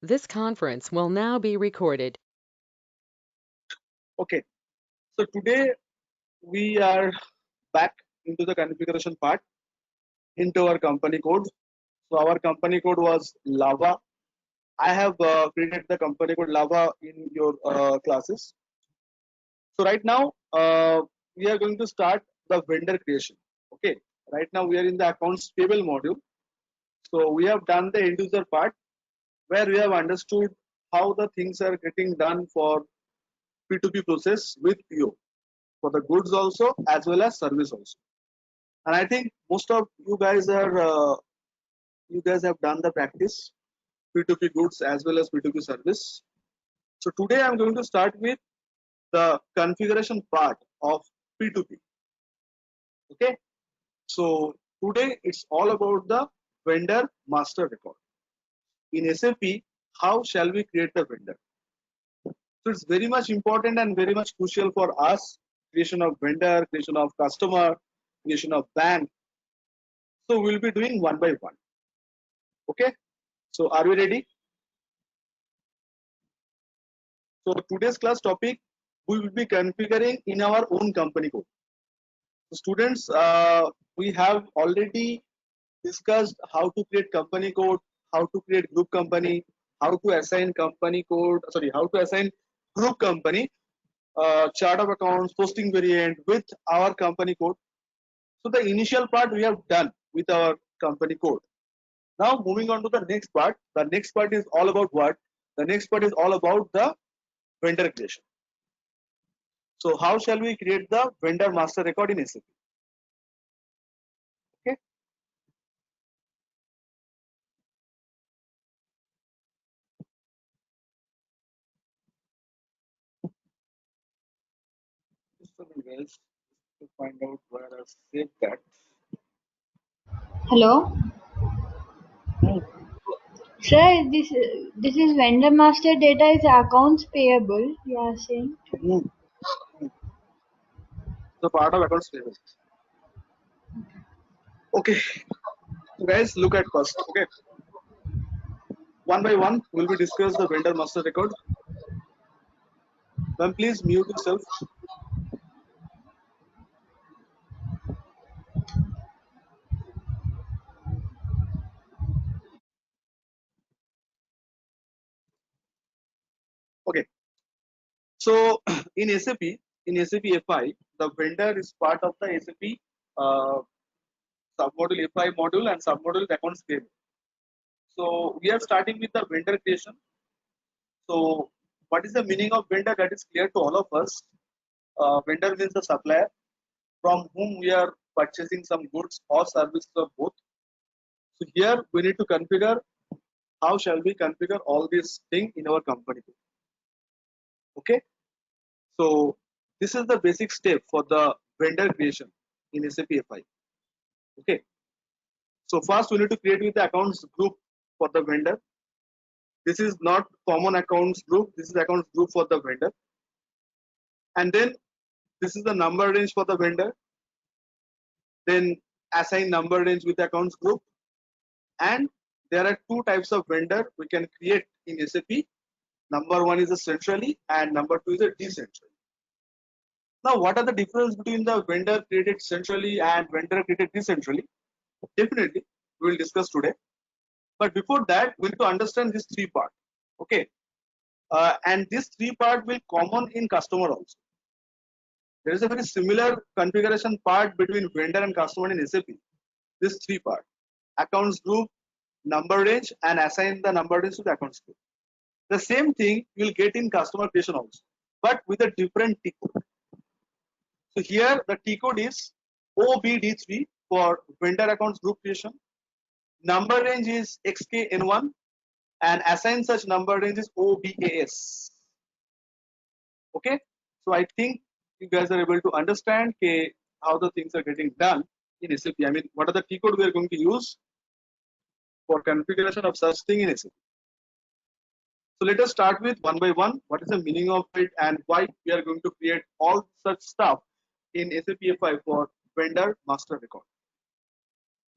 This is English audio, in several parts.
This conference will now be recorded. Okay, so today we are back into the configuration part into our company code. So our company code was Lava. I have created the company code Lava in your classes. So right now we are going to start the vendor creation. Okay, right now we are in the accounts payable module. So we have done the end user part where we have understood how the things are getting done for P2P process with PO for the goods also as well as service also. And I think most of you guys have done the practice P2P goods as well as P2P service. So today I'm going to start with the configuration part of P2P. Okay, so today it's all about the vendor master record in SAP. How shall we create the vendor? So it's very much important and very much crucial for us: creation of vendor, creation of customer, creation of bank. So we'll be doing one by one. Okay, so are we ready? So today's class topic, we will be configuring in our own company code. So students, we have already discussed how to create company code, how to create group company, how to assign company code, sorry, how to assign group company, chart of accounts, posting variant with our company code. So the initial part we have done with our company code. Now moving on to the next part. The next part is all about what? The next part is all about the vendor creation. So how shall we create the vendor master record in SAP? Okay. Just a minute, guys, to find out where I saved that. Hello, Hmm. sir. This is vendor master data is accounts payable. You are saying? Hmm. The part of accounts payable. Okay. So guys, look at first. Okay. One by one, will we discuss the vendor master record? Then please mute yourself. Okay. So in SAP FI, the vendor is part of the SAP uh, submodule FI module and submodule accounts payable. So we are starting with the vendor creation. So what is the meaning of vendor? That is clear to all of us. Vendor means the supplier from whom we are purchasing some goods or services or both. So here we need to configure how shall we configure all these things in our company. Okay. So this is the basic step for the vendor creation in SAP FI. Okay. So first we need to create with the accounts group for the vendor. This is not common accounts group. This is accounts group for the vendor. And then this is the number range for the vendor. Then assign number range with accounts group. And there are two types of vendor we can create in SAP. Number one is a centrally and number two is a decentrally. Now, what are the difference between the vendor created centrally and vendor created decentrally? Definitely, we will discuss today. But before that, we need to understand this three part. Okay, and this three part will common in customer also. There is a very similar configuration part between vendor and customer in SAP. This three part: accounts group, number range, and assign the number range to the accounts group. The same thing you will get in customer creation also, but with a different T code. So here the T code is OBD3 for vendor accounts group creation. Number range is XKN1 and assign such number range is OBAS. Okay, so I think you guys are able to understand how the things are getting done in SAP. I mean, what are the T code we are going to use for configuration of such thing in SAP. So let us start with one by one. What is the meaning of it and why we are going to create all such stuff in SAP FI for vendor master record.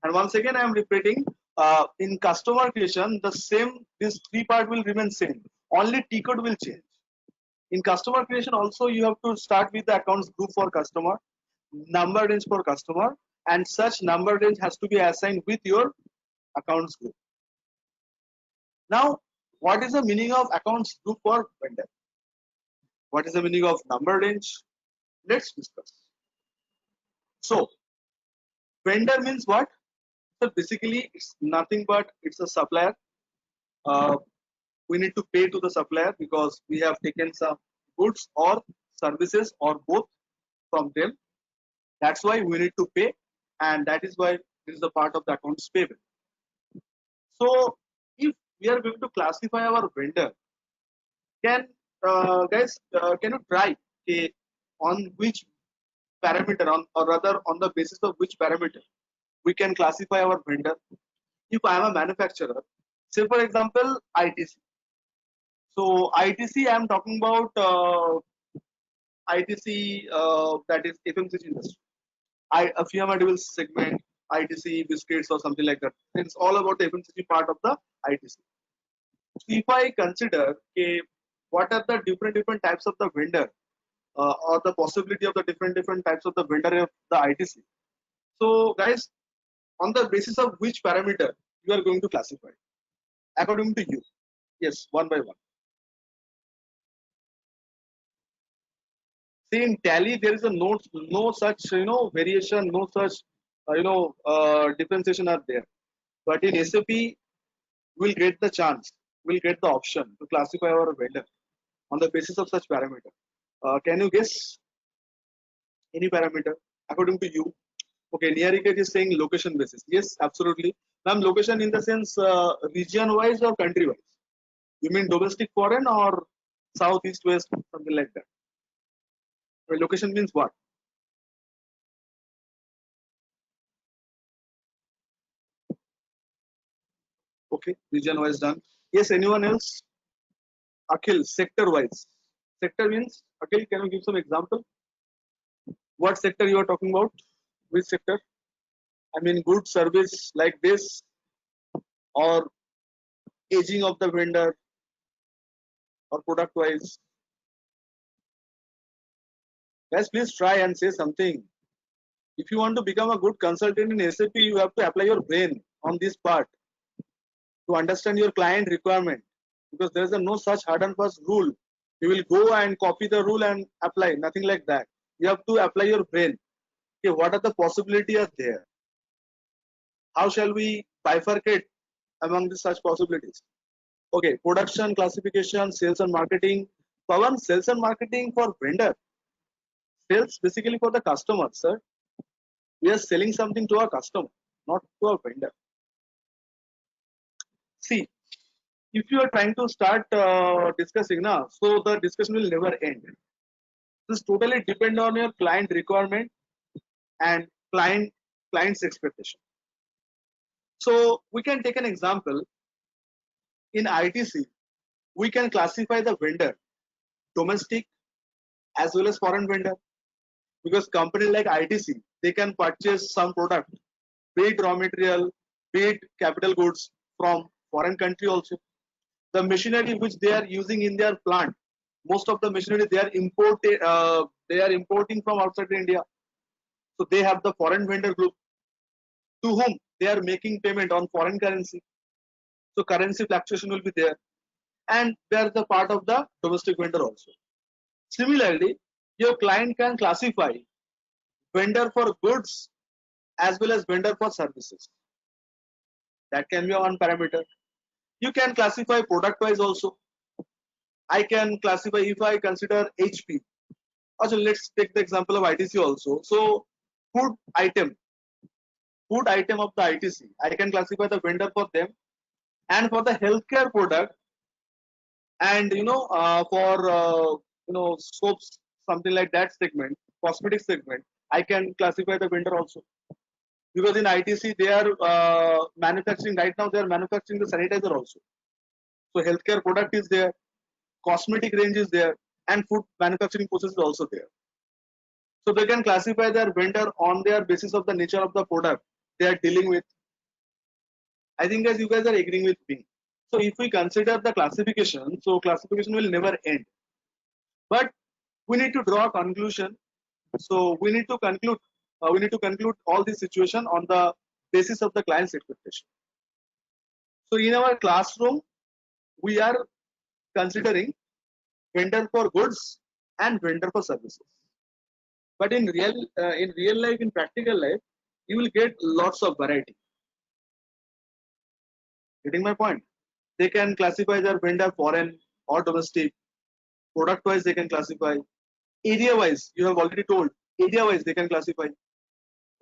And once again, I am repeating, in customer creation, the same, this three part will remain same. Only T code will change. In customer creation also, you have to start with the accounts group for customer, number range for customer, and such number range has to be assigned with your accounts group. Now, what is the meaning of accounts group for vendor? What is the meaning of number range? Let's discuss. So, vendor means what? So basically, it's nothing but it's a supplier. We need to pay to the supplier because we have taken some goods or services or both from them. That's why we need to pay, and that is why this is a part of the accounts payable. So if we are going to classify our vendor, can guys can you try on which parameter, on or rather on the basis of which parameter we can classify our vendor? If I am a manufacturer, say for example ITC. So ITC, I am talking about ITC, that is FMCG industry. A Fiamma segment, ITC biscuits or something like that. It's all about the FMCG part of the ITC. So if I consider what are the different types of the vendor, or the possibility of the different types of the vendor of the ITC. So guys, on the basis of which parameter you are going to classify according to you? Yes, one by one. See, in Tally there is a no such variation, no such differentiation are there. But in SAP, we'll get the chance, we'll get the option to classify our vendor on the basis of such parameter. Can you guess any parameter according to you? Okay, Niharika is saying location basis. Yes, absolutely. Ma'am, location in the sense region wise or country wise? You mean domestic, foreign, or south, east, west, something like that? Well, location means what? Okay, region wise done. Yes, anyone else? Akhil, sector wise. Sector means, Akhil, can you give some example? What sector you are talking about? Which sector? I mean, good service like this, or aging of the vendor, or product wise? Guys, please try and say something. If you want to become a good consultant in SAP, you have to apply your brain on this part to understand your client requirement, because there is no such hard and fast rule. You will go and copy the rule and apply, nothing like that. You have to apply your brain. Okay, what are the possibilities there? How shall we bifurcate among such possibilities? Okay, production, classification, sales and marketing. Pawan, sales and marketing for vendor. Sales basically for the customer, sir. We are selling something to our customer, not to our vendor. See, if you are trying to start discussing now, so the discussion will never end. This totally depend on your client requirement and client's expectation. So we can take an example. In ITC, we can classify the vendor domestic as well as foreign vendor, because company like ITC, they can purchase some product, be it raw material, be it capital goods from foreign country also. The machinery which they are using in their plant, most of the machinery they are importing from outside India. So they have the foreign vendor group to whom they are making payment on foreign currency. So currency fluctuation will be there, and they are the part of the domestic vendor also. Similarly, your client can classify vendor for goods as well as vendor for services. That can be one parameter. You can classify product wise also. I can classify if I consider HP. Also, let's take the example of ITC also. So food item of the ITC, I can classify the vendor for them, and for the healthcare product, and for soaps, something like that segment, cosmetic segment, I can classify the vendor also, because in ITC they are manufacturing right now. They are manufacturing the sanitizer also. So healthcare product is there, cosmetic range is there, and food manufacturing process is also there. So they can classify their vendor on their basis of the nature of the product they are dealing with. I think guys, you guys are agreeing with me. So if we consider the classification, so classification will never end. But we need to draw a conclusion. So we need to conclude all this situation on the basis of the client's expectation. So in our classroom, we are considering vendor for goods and vendor for services. But in real life, in practical life, you will get lots of variety. Getting my point? They can classify their vendor foreign or domestic. Product wise, they can classify. Area wise, you have already told. Area wise, they can classify.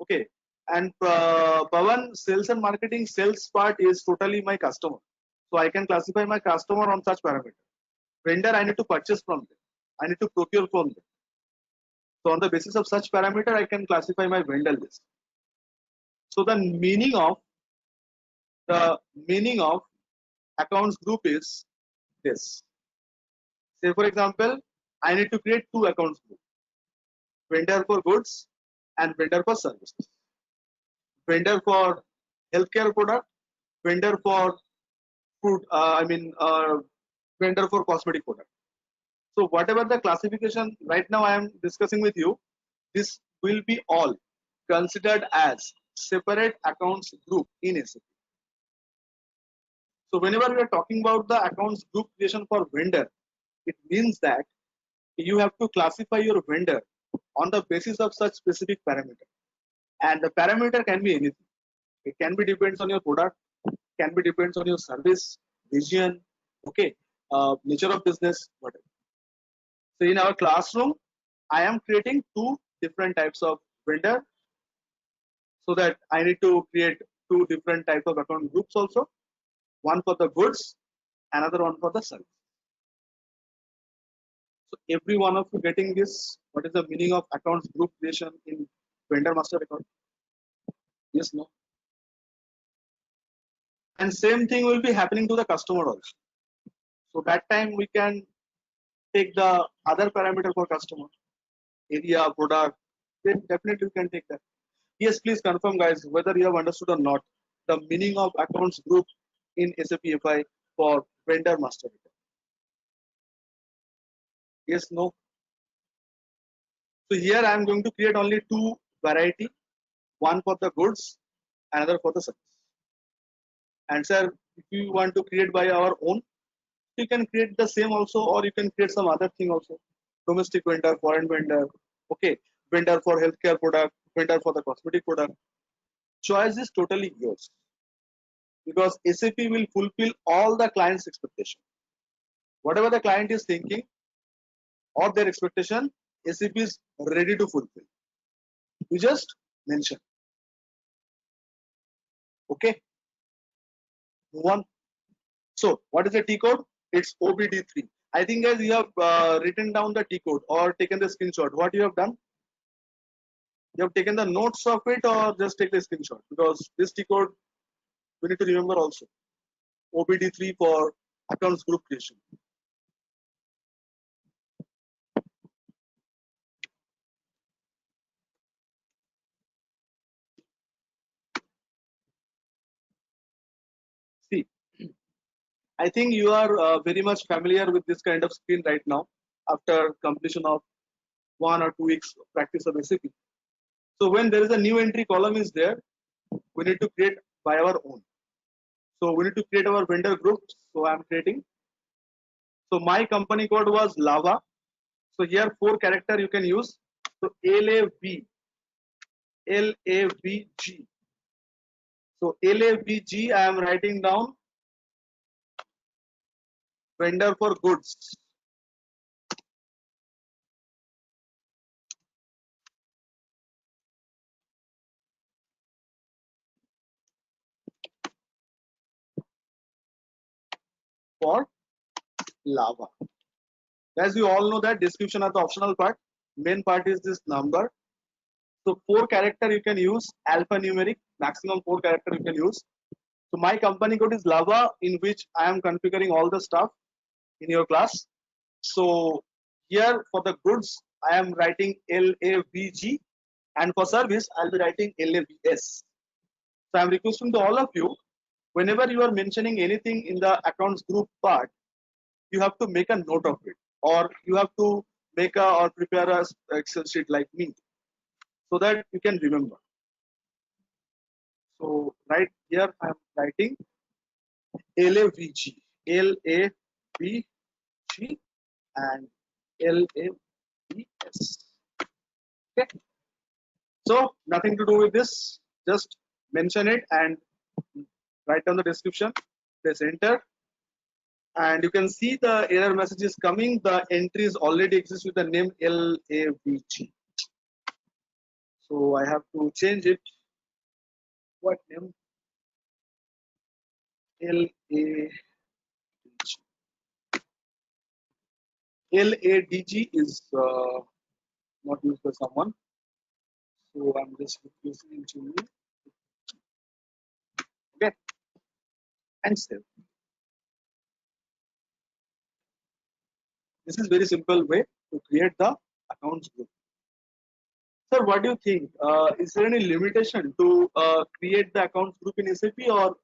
Okay. And Pawan, sales and marketing sales part is totally my customer. So I can classify my customer on such parameter. Vendor, I need to purchase from them. I need to procure from them. So on the basis of such parameter, I can classify my vendor list. So the meaning of accounts group is this. Say for example, I need to create two accounts group. Vendor for goods and vendor for services. Vendor for healthcare product, vendor for food, vendor for cosmetic product. So whatever the classification right now I am discussing with you, this will be all considered as separate accounts group in SAP. So whenever we are talking about the accounts group creation for vendor, it means that you have to classify your vendor on the basis of such specific parameter. And the parameter can be anything. It can be depends on your product, can be depends on your service, vision, okay, nature of business, whatever. So in our classroom, I am creating two different types of vendor, so that I need to create two different type of account groups also. One for the goods, another one for the service. So every one of you getting this, what is the meaning of accounts group creation in vendor master account? Yes, no? And same thing will be happening to the customer also. So that time we can take the other parameter for customer, area, product, then definitely we can take that. Yes, please confirm guys whether you have understood or not the meaning of accounts group in SAP FI for vendor master account. Yes, no? So here I am going to create only two variety, one for the goods, another for the service. And sir, if you want to create by our own, you can create the same also, or you can create some other thing also. Domestic vendor, foreign vendor, okay, vendor for healthcare product, vendor for the cosmetic product. Choice is totally yours, because SAP will fulfill all the client's expectation. Whatever the client is thinking or their expectation, SAP is ready to fulfill. You just mention. Okay. Move on. So what is the T code? It's OBD3. I think guys you have written down the T code or taken the screenshot. What you have done? You have taken the notes of it or just take the screenshot, because this T code we need to remember also. OBD3 for accounts group creation. See, I think you are very much familiar with this kind of screen right now after completion of 1 or 2 weeks of practice of SAP. So when there is a new entry column is there, we need to create by our own. So we need to create our vendor groups. So I am creating. So my company code was Lava. So here 4 character you can use. So LAVG. So LAVG I am writing down vendor for goods. For Lava. As you all know that description are the optional part. Main part is this number. So 4 character you can use, alphanumeric, maximum 4 character you can use. So my company code is Lava, in which I am configuring all the stuff in your class. So here for the goods, I am writing LAVG, and for service, I'll be writing LAVS. So I'm requesting to all of you whenever you are mentioning anything in the accounts group part, you have to make a note of it, or you have to make a or prepare a Excel sheet like me, so that you can remember. So right here I am writing LAVG, LAVG and LAVS. Okay. So nothing to do with this. Just mention it and write down the description. Press enter, and you can see the error message is coming. The entries already exist with the name LAVG. So I have to change it. What name? LAVG. LADG is not used by someone. So I'm just replacing it to me. Okay, and save. This is very simple way to create the accounts group. Sir, what do you think? Is there any limitation to create the accounts group in SAP, or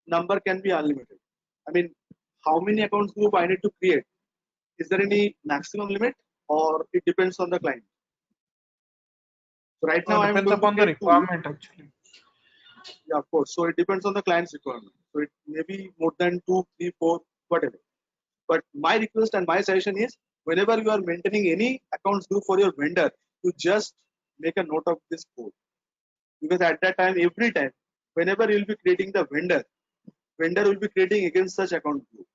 number can be unlimited? I mean, how many accounts group I need to create? Is there any maximum limit, or it depends on the client? So right now I'm Depends going to upon the create two. requirement actually. Yeah, of course. So it depends on the client's requirement. So it may be more than 2, 3, 4, whatever. But my request and my suggestion is, whenever you are maintaining any accounts group for your vendor, you just make a note of this code. Because at that time, every time, whenever you will be creating the vendor will be creating against such account group.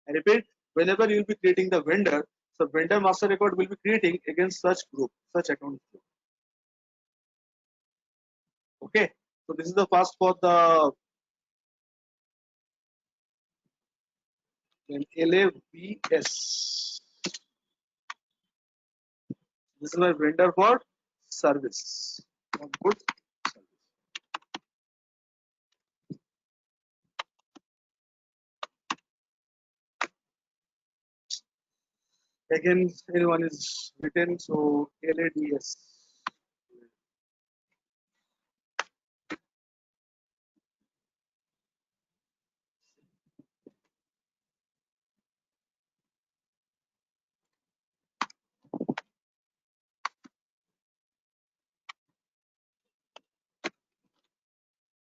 I repeat, whenever you will be creating the vendor, so vendor master record will be creating against such group, such account group. Okay, so this is the first for the LAVS. This is my vendor for service. Good service. Again, anyone is written, so LADS.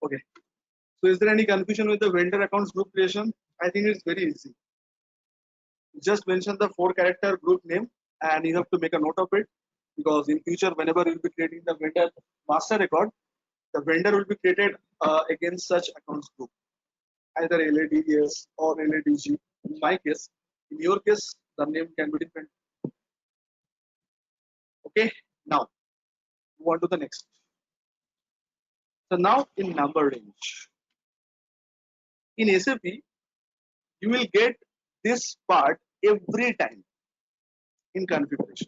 Okay. So is there any confusion with the vendor accounts group creation? I think it's very easy. Just mention the 4-character group name and you have to make a note of it, because in future whenever you will be creating the vendor master record, the vendor will be created against such accounts group, either LADS or LADG. In my case, in your case, the name can be different. Okay, now move on to the next. So now in number range, in SAP, you will get this part every time in configuration.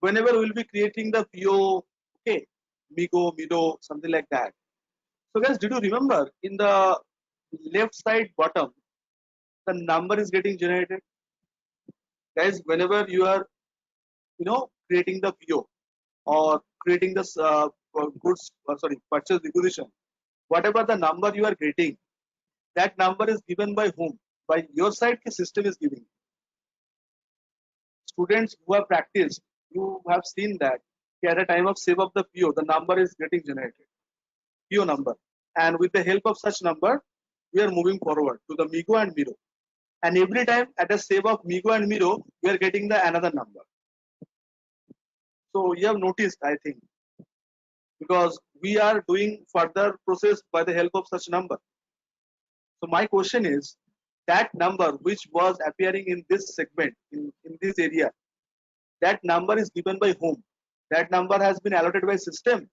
Whenever we will be creating the PO, okay, Migo, Mido, something like that. So guys, did you remember in the left side bottom, the number is getting generated? Guys, whenever you are, creating the PO or creating this goods, purchase requisition, whatever the number you are getting, that number is given by whom? By your side, the system is giving. Students who have practiced, you have seen that at the time of save of the PO, the number is getting generated, PO number. And with the help of such number, we are moving forward to the Migo and Miro. And every time at a save of Migo and Miro, we are getting the another number. So you have noticed, I think, because we are doing further process by the help of such number. So my question is, that number which was appearing in this segment, in this area, that number is given by whom? That number has been allotted by system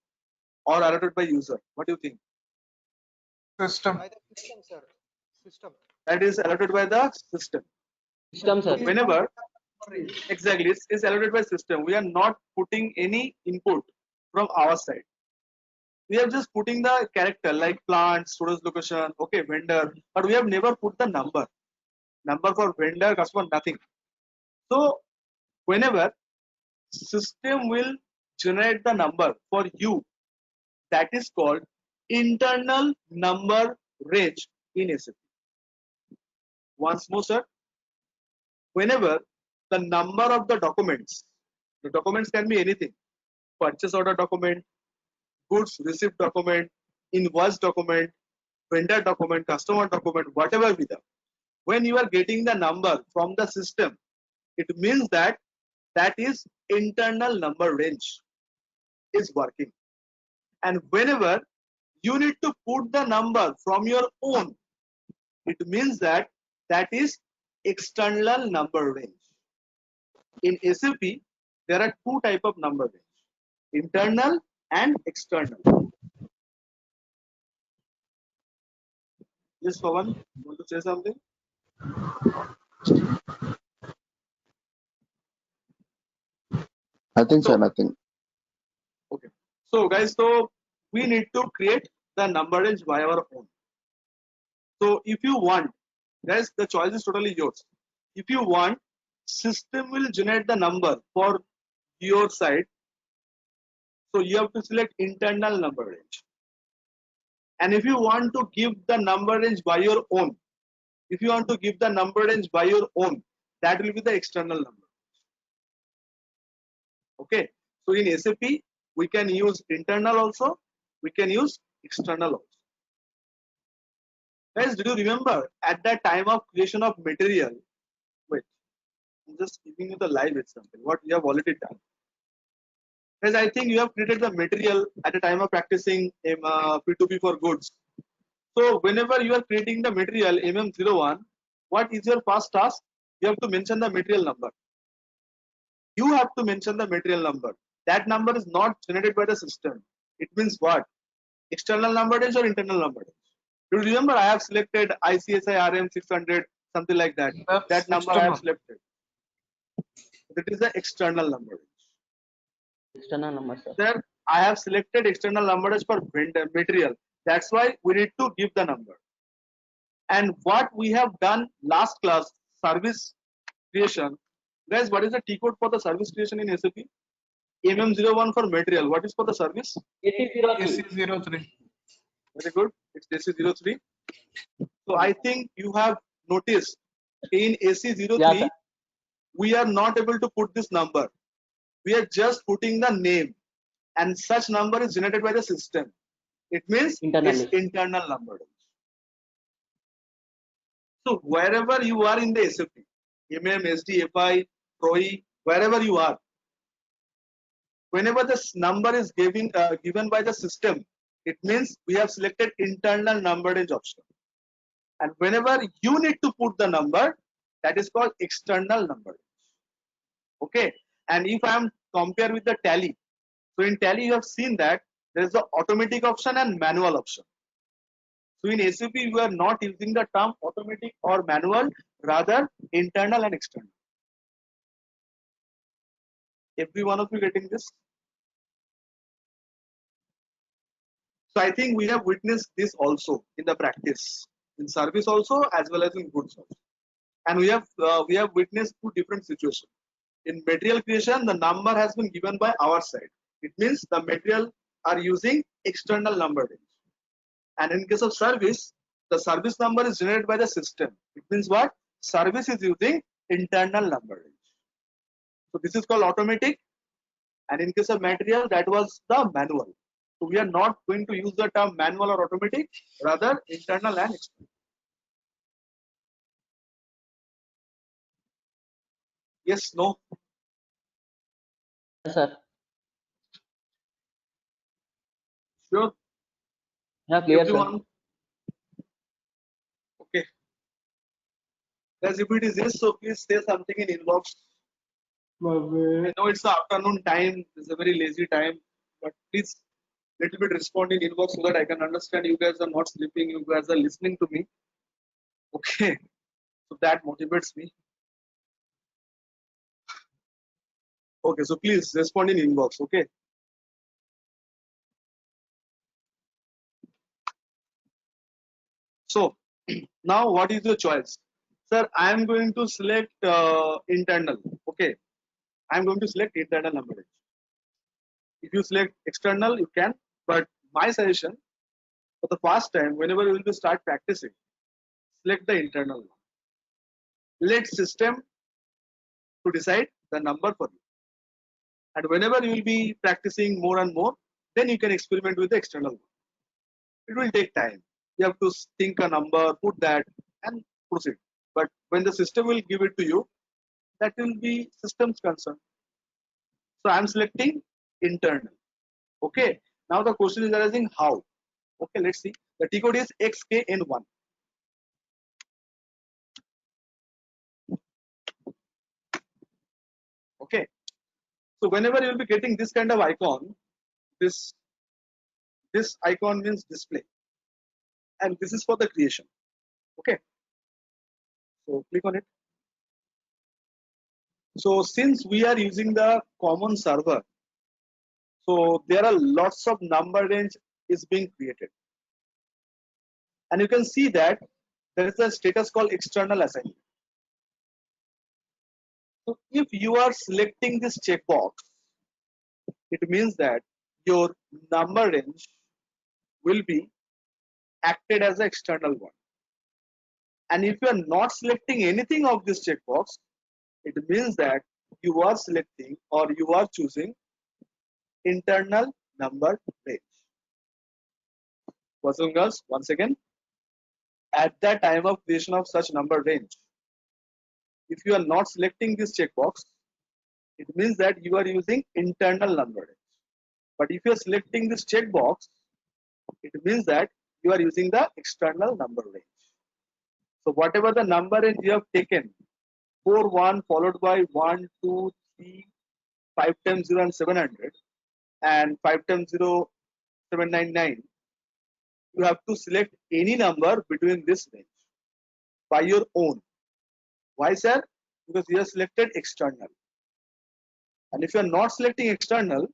or allotted by user. What do you think? System. By the system, sir. System. That is allotted by the system. System, sir. Whenever, exactly, it's allotted by system. We are not putting any input from our side. We are just putting the character like plant, storage location, okay, vendor, but we have never put the number. Number for vendor, customer, nothing. So whenever system will generate the number for you, that is called internal number range in SAP. Once more, sir. Whenever the number of the documents can be anything: purchase order document, goods receipt document, invoice document, vendor document, customer document, whatever be the. When you are getting the number from the system, it means that that is internal number range is working. And whenever you need to put the number from your own, it means that that is external number range. In SAP, there are two type of number range: internal and external. Yes, Pawan, want to say something? Nothing, sir, So, nothing. okay. So, guys, so we need to create the number range by our own. So, if you want, guys, the choice is totally yours. If you want, system will generate the number for your side. So, you have to select internal number range. And if you want to give the number range by your own, if you want to give the number range by your own, that will be the external number. Okay. So in SAP, we can use internal also, we can use external also. Guys, did you remember at the time of creation of material? Wait, I'm just giving you the live example, what we have already done. Guys, I think you have created the material at the time of practicing P2P for goods. So whenever you are creating the material MM01, what is your first task? You have to mention the material number. You have to mention the material number. That number is not generated by the system. It means what? External number range or internal number range? Do you remember I have selected ICSI RM 600, something like that. That's That number I have external. selected. That is the external number range. External number, sir. There I have selected external number range for vendor material. That's why we need to give the number. And what we have done last class, service creation. Guys, what is the T code for the service creation in SAP? MM01 for material. What is for the service? AC03. Very good. It's AC03. So I think you have noticed in AC03, Yeah, sir. we are not able to put this number. We are just putting the name, and such number is generated by the system. It means Internally. it's internal number. So wherever you are in the SAP, MM, SD, FI, PROE, wherever you are, whenever this number is given by the system, it means we have selected internal number range option. And whenever you need to put the number, that is called external number range. Okay. And if I am compare with the Tally, so in Tally you have seen that there is the automatic option and manual option. So in SAP we are not using the term automatic or manual, rather internal and external. Every one of you getting this? So I think we have witnessed this also in the practice, in service also as well as in goods also. And we have witnessed two different situations. In material creation, the number has been given by our side. It means the material are using external number range. And in case of service, the service number is generated by the system. It means what? Service is using internal number range. So this is called automatic. And in case of material, that was the manual. So we are not going to use the term manual or automatic, rather internal and external. Yes, no? Yes, sir. Sure? Yeah, clear, sir. Everyone? Okay. Guys, if it is yes, so please say something in inbox. I know it's the afternoon time, it's a very lazy time, but please little bit respond in inbox so that I can understand you guys are not sleeping, you guys are listening to me. Okay. So that motivates me. Okay, so please respond in inbox, okay? So now what is your choice? Sir, I am going to select internal, okay? I am going to select internal number range. If you select external, you can, but my suggestion, For the first time, whenever you will start practicing, select the internal one. Let system to decide the number for you. And whenever you will be practicing more and more, then you can experiment with the external one. It will take time. You have to think a number, put that, and proceed. But when the system will give it to you, that will be system's concern. So I'm selecting internal. Okay. Now the question is arising how. Okay, let's see. The T code is XKN1. Okay. So whenever you will be getting this kind of icon, this icon means display, and this is for the creation. Okay. So click on it. So since we are using the common server, so there are lots of number range is being created, and you can see that there is a status called external assignment. So if you are selecting this checkbox, it means that your number range will be acted as an external one. And if you are not selecting anything of this checkbox, it means that you are selecting or you are choosing internal number range. Boys and girls, once again, at the time of creation of such number range, if you are not selecting this checkbox, it means that you are using internal number range. But if you are selecting this checkbox, it means that you are using the external number range. So whatever the number range you have taken, 4, 1 followed by 1, 2, 3, 5 times 0 and 700, and 5 times 0, 799, you have to select any number between this range by your own. Why, sir? Because you have selected external. And if you are not selecting external,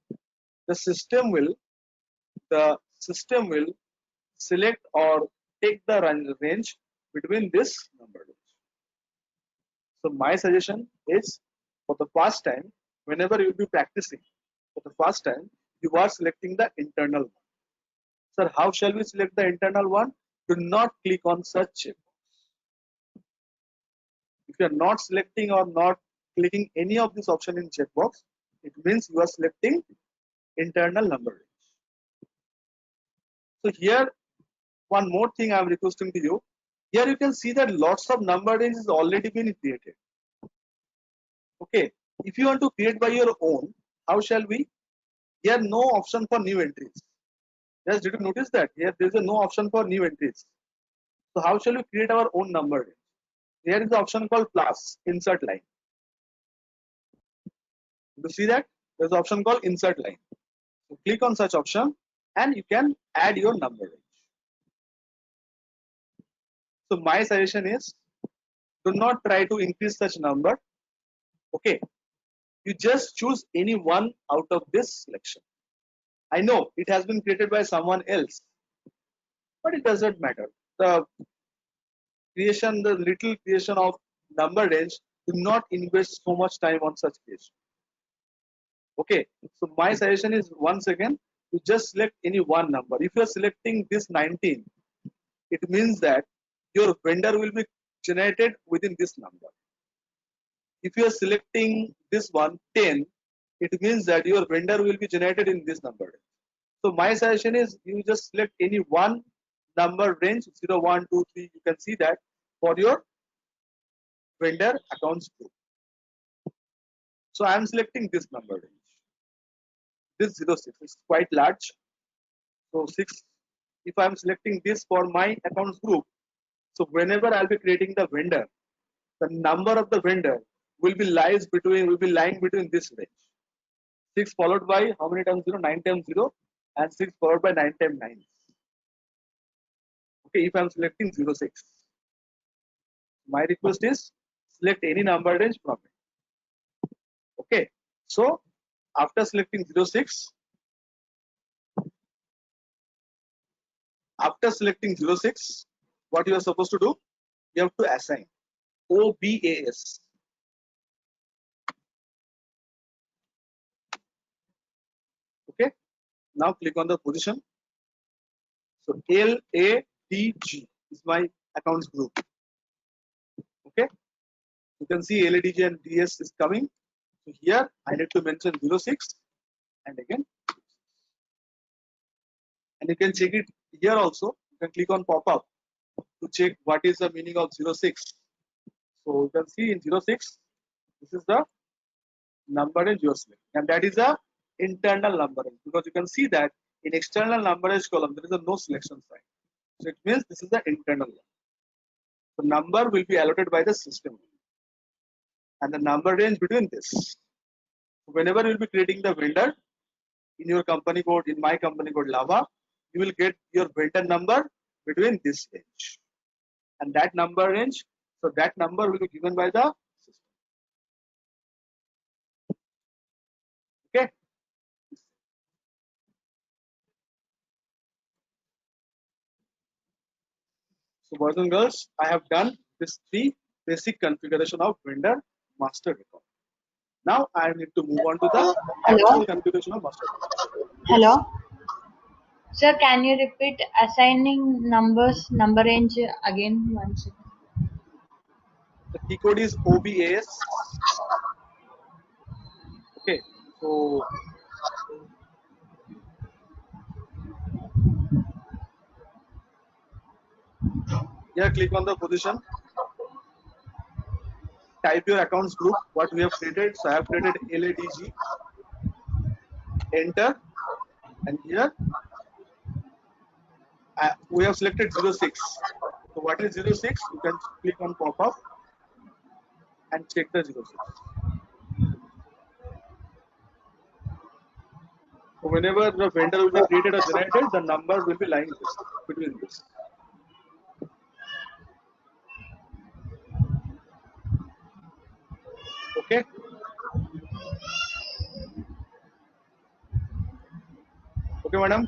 the system will select or take the range between this number range. So my suggestion is, for the first time, whenever you will be practicing, for the first time, you are selecting the internal one. Sir, how shall we select the internal one? Do not click on such checkbox. If you are not selecting or not clicking any of this option in checkbox, it means you are selecting internal number range. So here, one more thing I am requesting to you. Here you can see that lots of number range is already been created. Okay, if you want to create by your own, how shall we? Here no option for new entries. Yes, did you notice that? Here there is no option for new entries. So how shall we create our own number range? Here is the option called plus, insert line. You see that? There is an option called insert line. So click on such option and you can add your number range. So my suggestion is, do not try to increase such number. Okay, you just choose any one out of this selection. I know it has been created by someone else, but it doesn't matter. The little creation of number range, do not invest so much time on such creation. Okay, so my suggestion is, once again, you just select any one number. If you are selecting this 19, it means that your vendor will be generated within this number. If you are selecting this one 10, it means that your vendor will be generated in this number. So my suggestion is, you just select any one number range, 0, 1, 2, 3. You can see that for your vendor accounts group. So I am selecting this number range. This 06 is quite large. So 6. If I am selecting this for my accounts group, so whenever I'll be creating the vendor, the number of the vendor will be lying between this range. 6 followed by how many times 0? 9 times 0, and 6 followed by 9 times 9. Okay, if I am selecting 06, my request is select any number range from it. Okay, so after selecting 06, what you are supposed to do? You have to assign OBAS. Okay, now click on the position. So LADG is my accounts group. Okay, you can see LADG and DS is coming. So here I need to mention 06 and again, and you can check it here also. You can click on pop-up to check what is the meaning of 06. So you can see in 06, this is the number range you are selecting, and that is a internal number range, because you can see that in external number range column there is a no selection sign. So it means this is the internal one. The number will be allotted by the system, and the number range between this. Whenever you will be creating the vendor in your company code, in my company code Lava, you will get your vendor number between this range, and that number range. So that number will be given by the system. Okay. So boys and girls, I have done this 3 basic configuration of vendor master record. Now I need to move on to the Hello? actual configuration of master record. Hello? Sir, can you repeat assigning numbers, number range again once? The key code is OBAS. Okay, so here click on the position, type your accounts group, what we have created. So I have created LADG, enter, and here we have selected 06. So what is 06? You can click on pop-up and check the 06. So whenever the vendor will be created or generated, the number will be lying this between this. Okay. Okay, madam.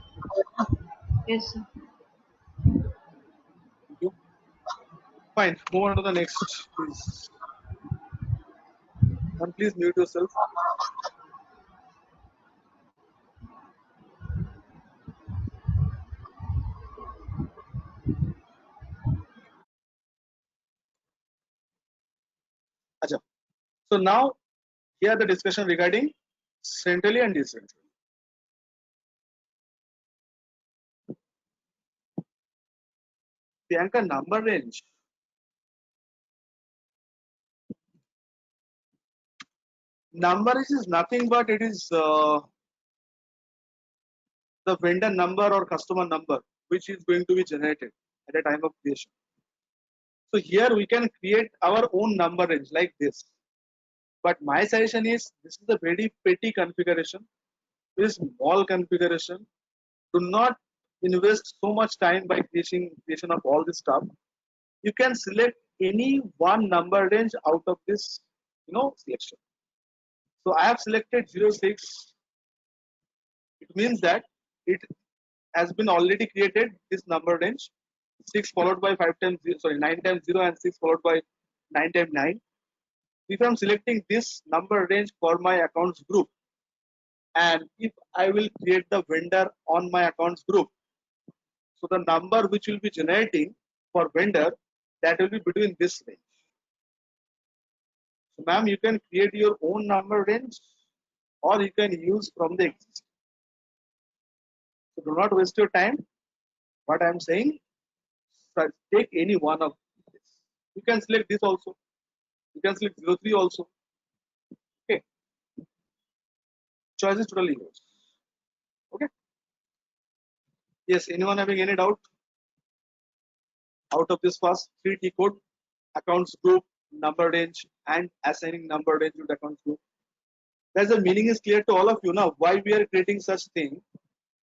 Yes, sir. Thank you. Fine. Move on to the next, please. And please mute yourself. Acha. So now here the discussion regarding centrally and decentrally. Priyanka, number range. Number range is nothing but it is the vendor number or customer number which is going to be generated at a time of creation. So here we can create our own number range like this. But my suggestion is this is a very petty configuration, very small configuration. Do not invest so much time by creation of all this stuff. You can select any one number range out of this, selection. So I have selected 06. It means that it has been already created this number range, 6 followed by 5 times 0, sorry, 9 times 0 and 6 followed by 9 times 9. If I'm selecting this number range for my accounts group, and if I will create the vendor on my accounts group, so the number which will be generating for vendor, that will be between this range. So ma'am, you can create your own number range or you can use from the existing. So do not waste your time. What I am saying, take any one of this. You can select this also. You can select 03 also. Okay. Choice is totally yours. Okay. Yes, anyone having any doubt? Out of this first 3 key code, accounts group, number range, and assigning number range to the accounts group. As the meaning is clear to all of you now. Why we are creating such thing?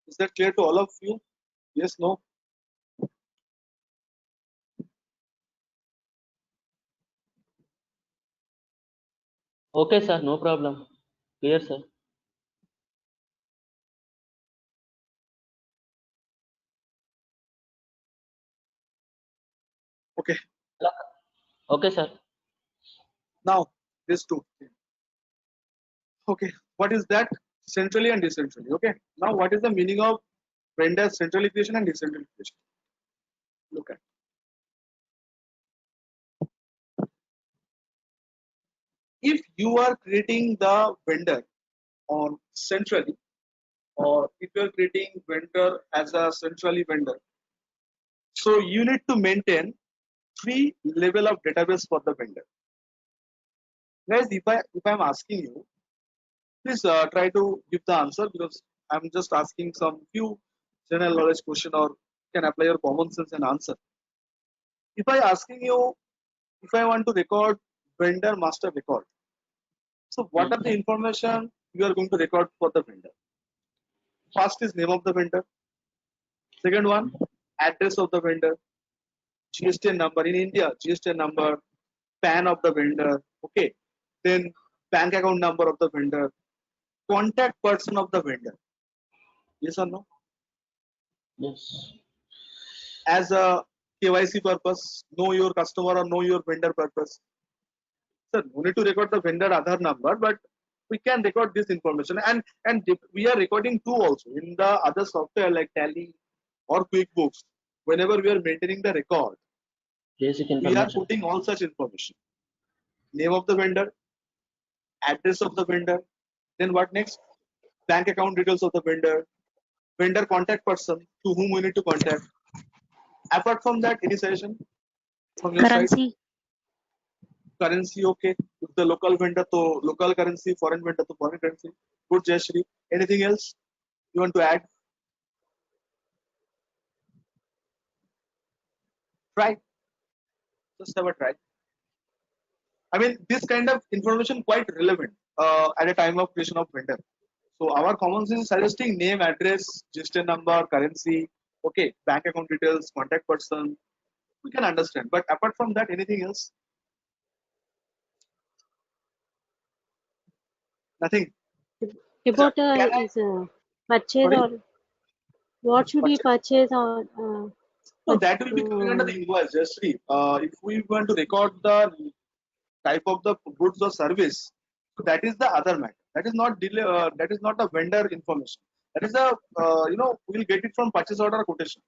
Is that clear to all of you? Yes, no? Okay, sir. No problem. Clear, sir. Okay. Okay, sir. Now, this two. Okay. What is that? Centrally and decentrally. Okay. Now, what is the meaning of vendor central equation and decentral equation. Look at. If you are creating the vendor on centrally, or if you are creating vendor as a centrally vendor, so you need to maintain 3 level of database for the vendor. Guys, if I'm asking you, please try to give the answer, because I'm just asking some few general knowledge question, or can apply your common sense and answer. If I asking you, if I want to record vendor master record, so what are the information you are going to record for the vendor? First is name of the vendor. Second one, address of the vendor, GSTN number in India, GSTN number, PAN of the vendor, okay. Then bank account number of the vendor, contact person of the vendor. Yes or no? Yes. As a KYC purpose, know your customer or know your vendor purpose. Sir, no need to record the vendor Aadhaar number, but we can record this information, and we are recording two also in the other software like Tally or QuickBooks. Whenever we are maintaining the record, Basic we are information. putting all such information: name of the vendor, address of the vendor, then what next? Bank account details of the vendor, vendor contact person to whom we need to contact. Apart from that, any suggestion from your side? Currency. Currency, okay. If the local vendor to local currency, foreign vendor to foreign currency. Good, Jayashree. Anything else you want to add? Try. Just have a try. I mean, this kind of information quite relevant at a time of creation of vendor. So our common sense is suggesting name, address, GSTN number, currency, okay, bank account details, contact person. We can understand. But apart from that, anything else? Nothing. About Can I? is purchase, Sorry. or what should we purchase, or So that will be coming under the invoice. Just see, if we want to record the type of the goods or service, so that is the other matter. That is not that is not a vendor information. That is a we'll get it from purchase order or quotation.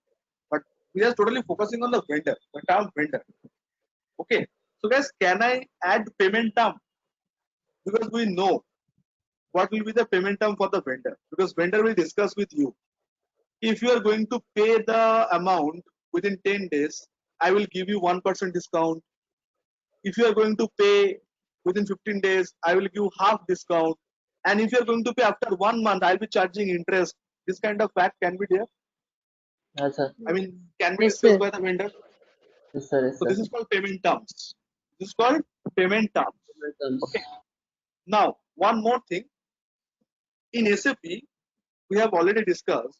But we are totally focusing on the vendor, the term vendor. Okay. So guys, can I add payment term? Because we know what will be the payment term for the vendor. Because vendor will discuss with you. If you are going to pay the amount within 10 days, I will give you 1% discount. If you are going to pay within 15 days, I will give half discount. And if you are going to pay after 1 month, I'll be charging interest. This kind of fact can be there. Yes, sir. I mean, can be Yes, discussed sir. by the vendor. Yes, sir. Yes, So sir. this is called payment terms. This is called payment terms. Okay. Now, one more thing. In SAP, we have already discussed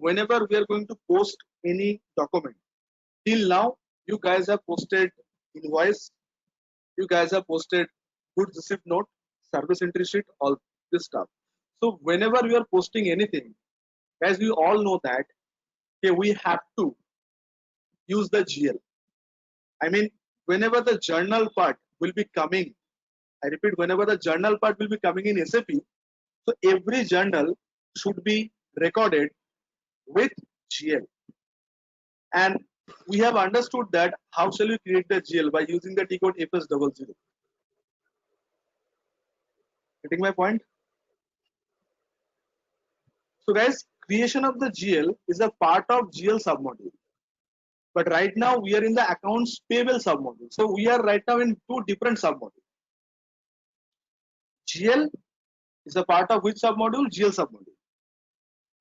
whenever we are going to post any document. Till now, you guys have posted invoice, you guys have posted goods receipt note, service entry sheet, all this stuff. So whenever we are posting anything, as we all know that, okay, we have to use the GL. I mean, whenever the journal part will be coming, I repeat, whenever the journal part will be coming in SAP, so every journal should be recorded with GL. And we have understood that how shall we create the GL by using the T code FS00. Getting my point? So guys, creation of the GL is a part of GL submodule. But right now we are in the accounts payable submodule. So we are right now in two different submodules. GL is a part of which submodule? GL submodule.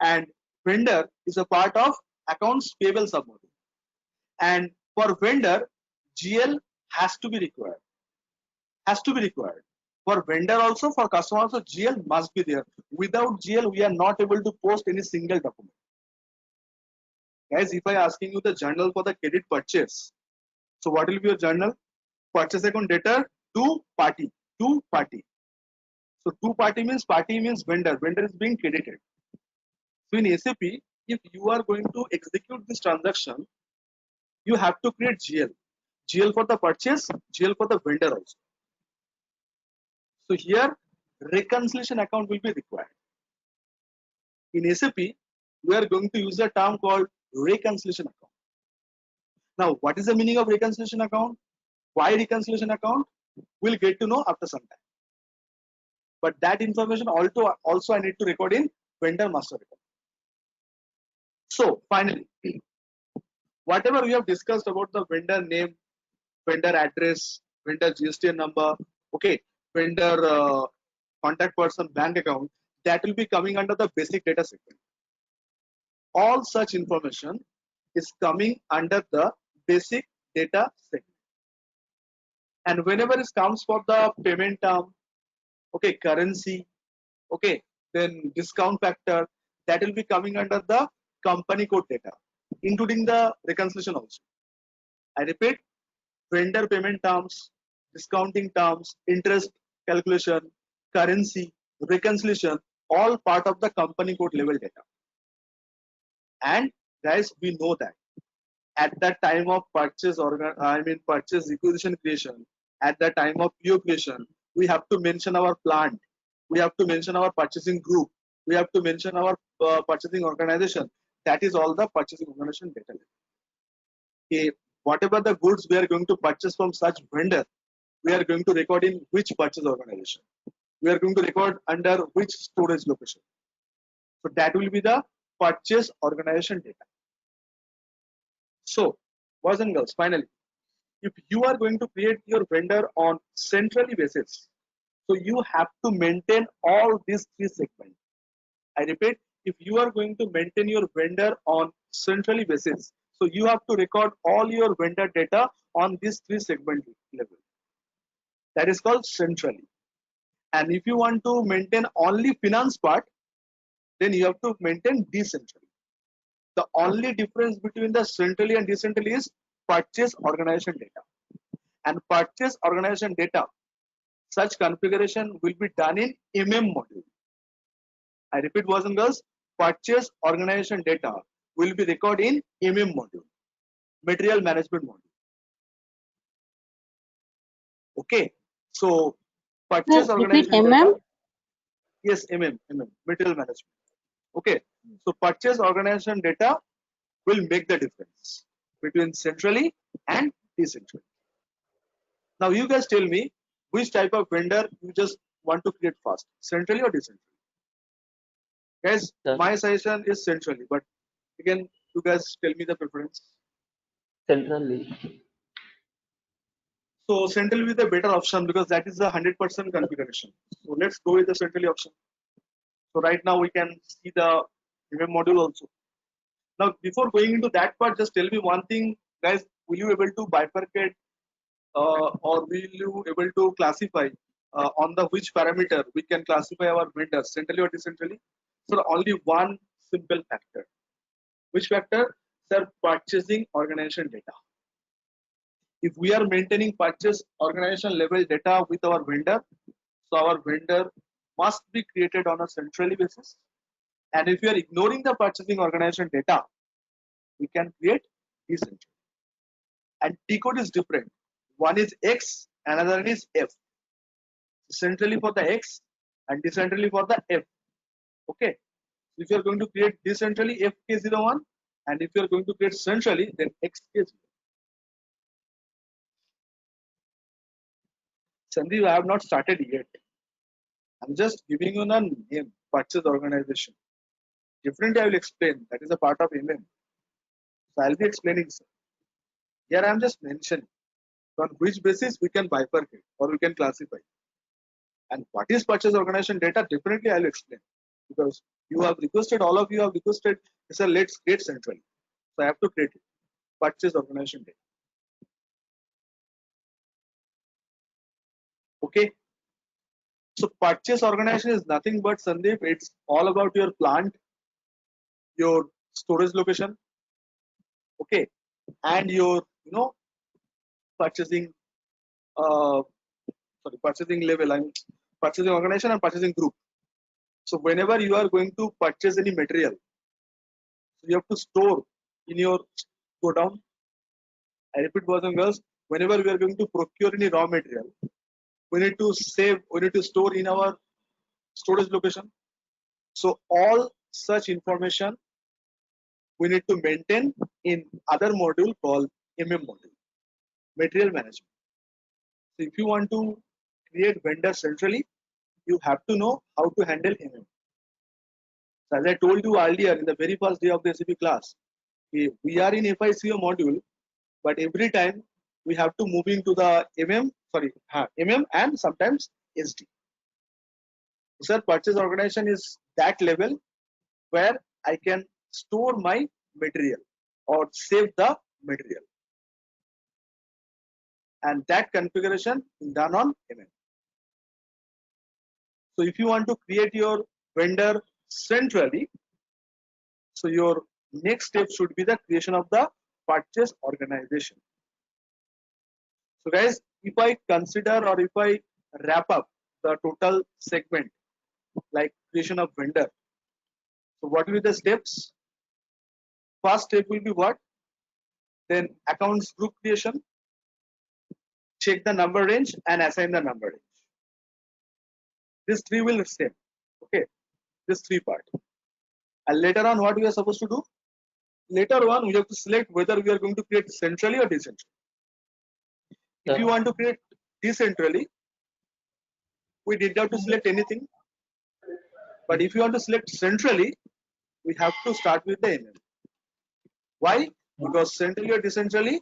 And vendor is a part of accounts payable submodule. And for vendor, GL has to be required. Has to be required. For vendor also, for customer also, GL must be there. Without GL, we are not able to post any single document. Guys, if I asking you the journal for the credit purchase, so what will be your journal? Purchase account debtor to party. To party. So to party means vendor. Vendor is being credited. So in SAP, if you are going to execute this transaction, you have to create GL. GL for the purchase, GL for the vendor also. So here reconciliation account will be required. In SAP, we are going to use a term called reconciliation account. Now, what is the meaning of reconciliation account? Why reconciliation account? We'll get to know after some time. But that information also I need to record in vendor master record. So finally, whatever we have discussed about the vendor name, vendor address, vendor GSTN number, okay, vendor contact person, bank account, that will be coming under the basic data segment. All such information is coming under the basic data segment. And whenever it comes for the payment term, okay, currency, okay, then discount factor, that will be coming under the company code data, including the reconciliation also. I repeat, vendor payment terms, discounting terms, interest calculation, currency, reconciliation, all part of the company code level data. And guys, we know that at that time of purchase purchase requisition creation, at the time of PO creation, we have to mention our plant, we have to mention our purchasing group, we have to mention our purchasing organization. That is all the purchasing organization data. Okay, whatever the goods we are going to purchase from such vendor, we are going to record in which purchase organization. We are going to record under which storage location. So that will be the purchase organization data. So, boys and girls, finally, if you are going to create your vendor on centrally basis, so you have to maintain all these three segments. I repeat, if you are going to maintain your vendor on centrally basis, so you have to record all your vendor data on this three segment level. That is called centrally. And if you want to maintain only finance part, then you have to maintain decentrally. The only difference between the centrally and decentrally is purchase organization data. And purchase organization data, such configuration will be done in module. I repeat, boys and girls, purchase organization data will be recorded in module, material management module. Okay, so purchase Sir, repeat organization data. MM. Yes, material management. Okay, so purchase organization data will make the difference between centrally and decentrally. Now you guys tell me which type of vendor you just want to create first, centrally or decentrally? Guys, Sir. my suggestion is centrally, but again, you guys tell me the preference. Centrally. So central will be the better option because that is the 100% configuration. So let's go with the centrally option. So right now we can see the MM module also. Now before going into that part, just tell me one thing, guys. Will you able to bifurcate or will you able to classify on the which parameter we can classify our vendors, centrally or decentrally? So only one simple factor. Which factor? Sir, purchasing organization data. If we are maintaining purchase organization level data with our vendor, so our vendor must be created on a centrally basis. And if we are ignoring the purchasing organization data, we can create decentrally. And T code is different. One is X, another one is F. Centrally for the X and decentrally for the F. Okay. If you are going to create decentrally FK01, and if you are going to create centrally, then XK0. Sandeep, I have not started yet. I'm just giving you a name, purchase organization. Differently, I will explain. That is a part of MM. So I'll be explaining, sir. Here I'm just mentioning on which basis we can bifurcate or we can classify. And what is purchase organization data? Definitely I'll explain. Because you have requested, all of you have requested, sir, let's create centrally. So I have to create it. Purchase organization data. Okay. So purchase organization is nothing but, Sandeep, it's all about your plant, your storage location, okay, and your purchasing purchasing level, I mean purchasing organization and purchasing group. So whenever you are going to purchase any material, so you have to store in your godown. I repeat, boys and girls, whenever we are going to procure any raw material, we need to store in our storage location. So all such information we need to maintain in other module called module, material management. So if you want to create vendor centrally, you have to know how to handle So as I told you earlier in the very first day of the SAP class, we are in FICO module, but every time we have to move into the MM and sometimes SD. Sir, purchase organization is that level where I can store my material or save the material, and that configuration is done on MM. So if you want to create your vendor centrally, so your next step should be the creation of the purchase organization. So guys, if I consider or if I wrap up the total segment like creation of vendor, so what will be the steps? First step will be what? Then accounts group creation, check the number range and assign the number range. This three will stay. Okay, this three part. And later on, what we are supposed to do? Later on, we have to select whether we are going to create centrally or decentrally. If you want to create decentrally, we did not have to select anything. But if you want to select centrally, we have to start with the MM. Why? Because centrally or decentrally,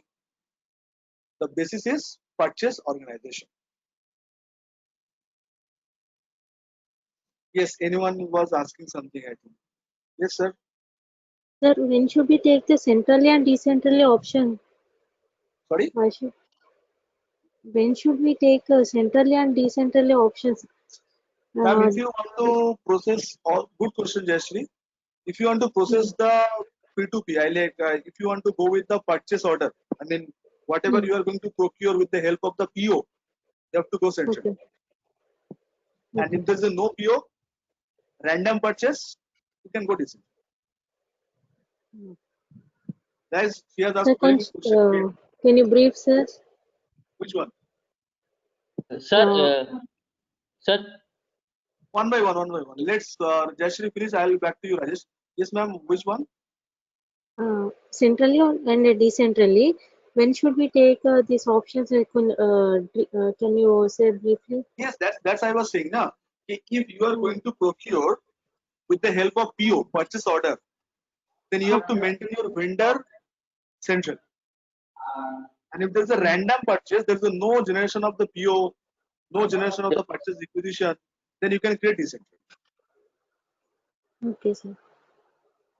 the basis is purchase organization. Yes, anyone was asking something, I think. Yes, sir. Sir, when should we take the centrally and decentrally option? Sorry? When should we take centrally and decentrally options? Ma'am, if you want to process, good question, Jayashree. If you want to process the P2P, if you want to go with the purchase order, I mean, whatever you are going to procure with the help of the PO, you have to go centrally. Okay. And if there is a no PO, random purchase, you can go decentrally. Guys, here that's very good question. Can you brief, sir? Which one? Sir, sir, One by one. Let's, Jayashree, please, I will back to you, Rajesh. Yes, ma'am, which one? Centrally and decentrally. When should we take these options? Can you say briefly? Yes, that's I was saying. Now, if you are going to procure with the help of PO, purchase order, then you have to maintain your vendor central. And if there's a random purchase, there's no generation of the PO, no generation of the purchase requisition, then you can create decentral. Okay, sir.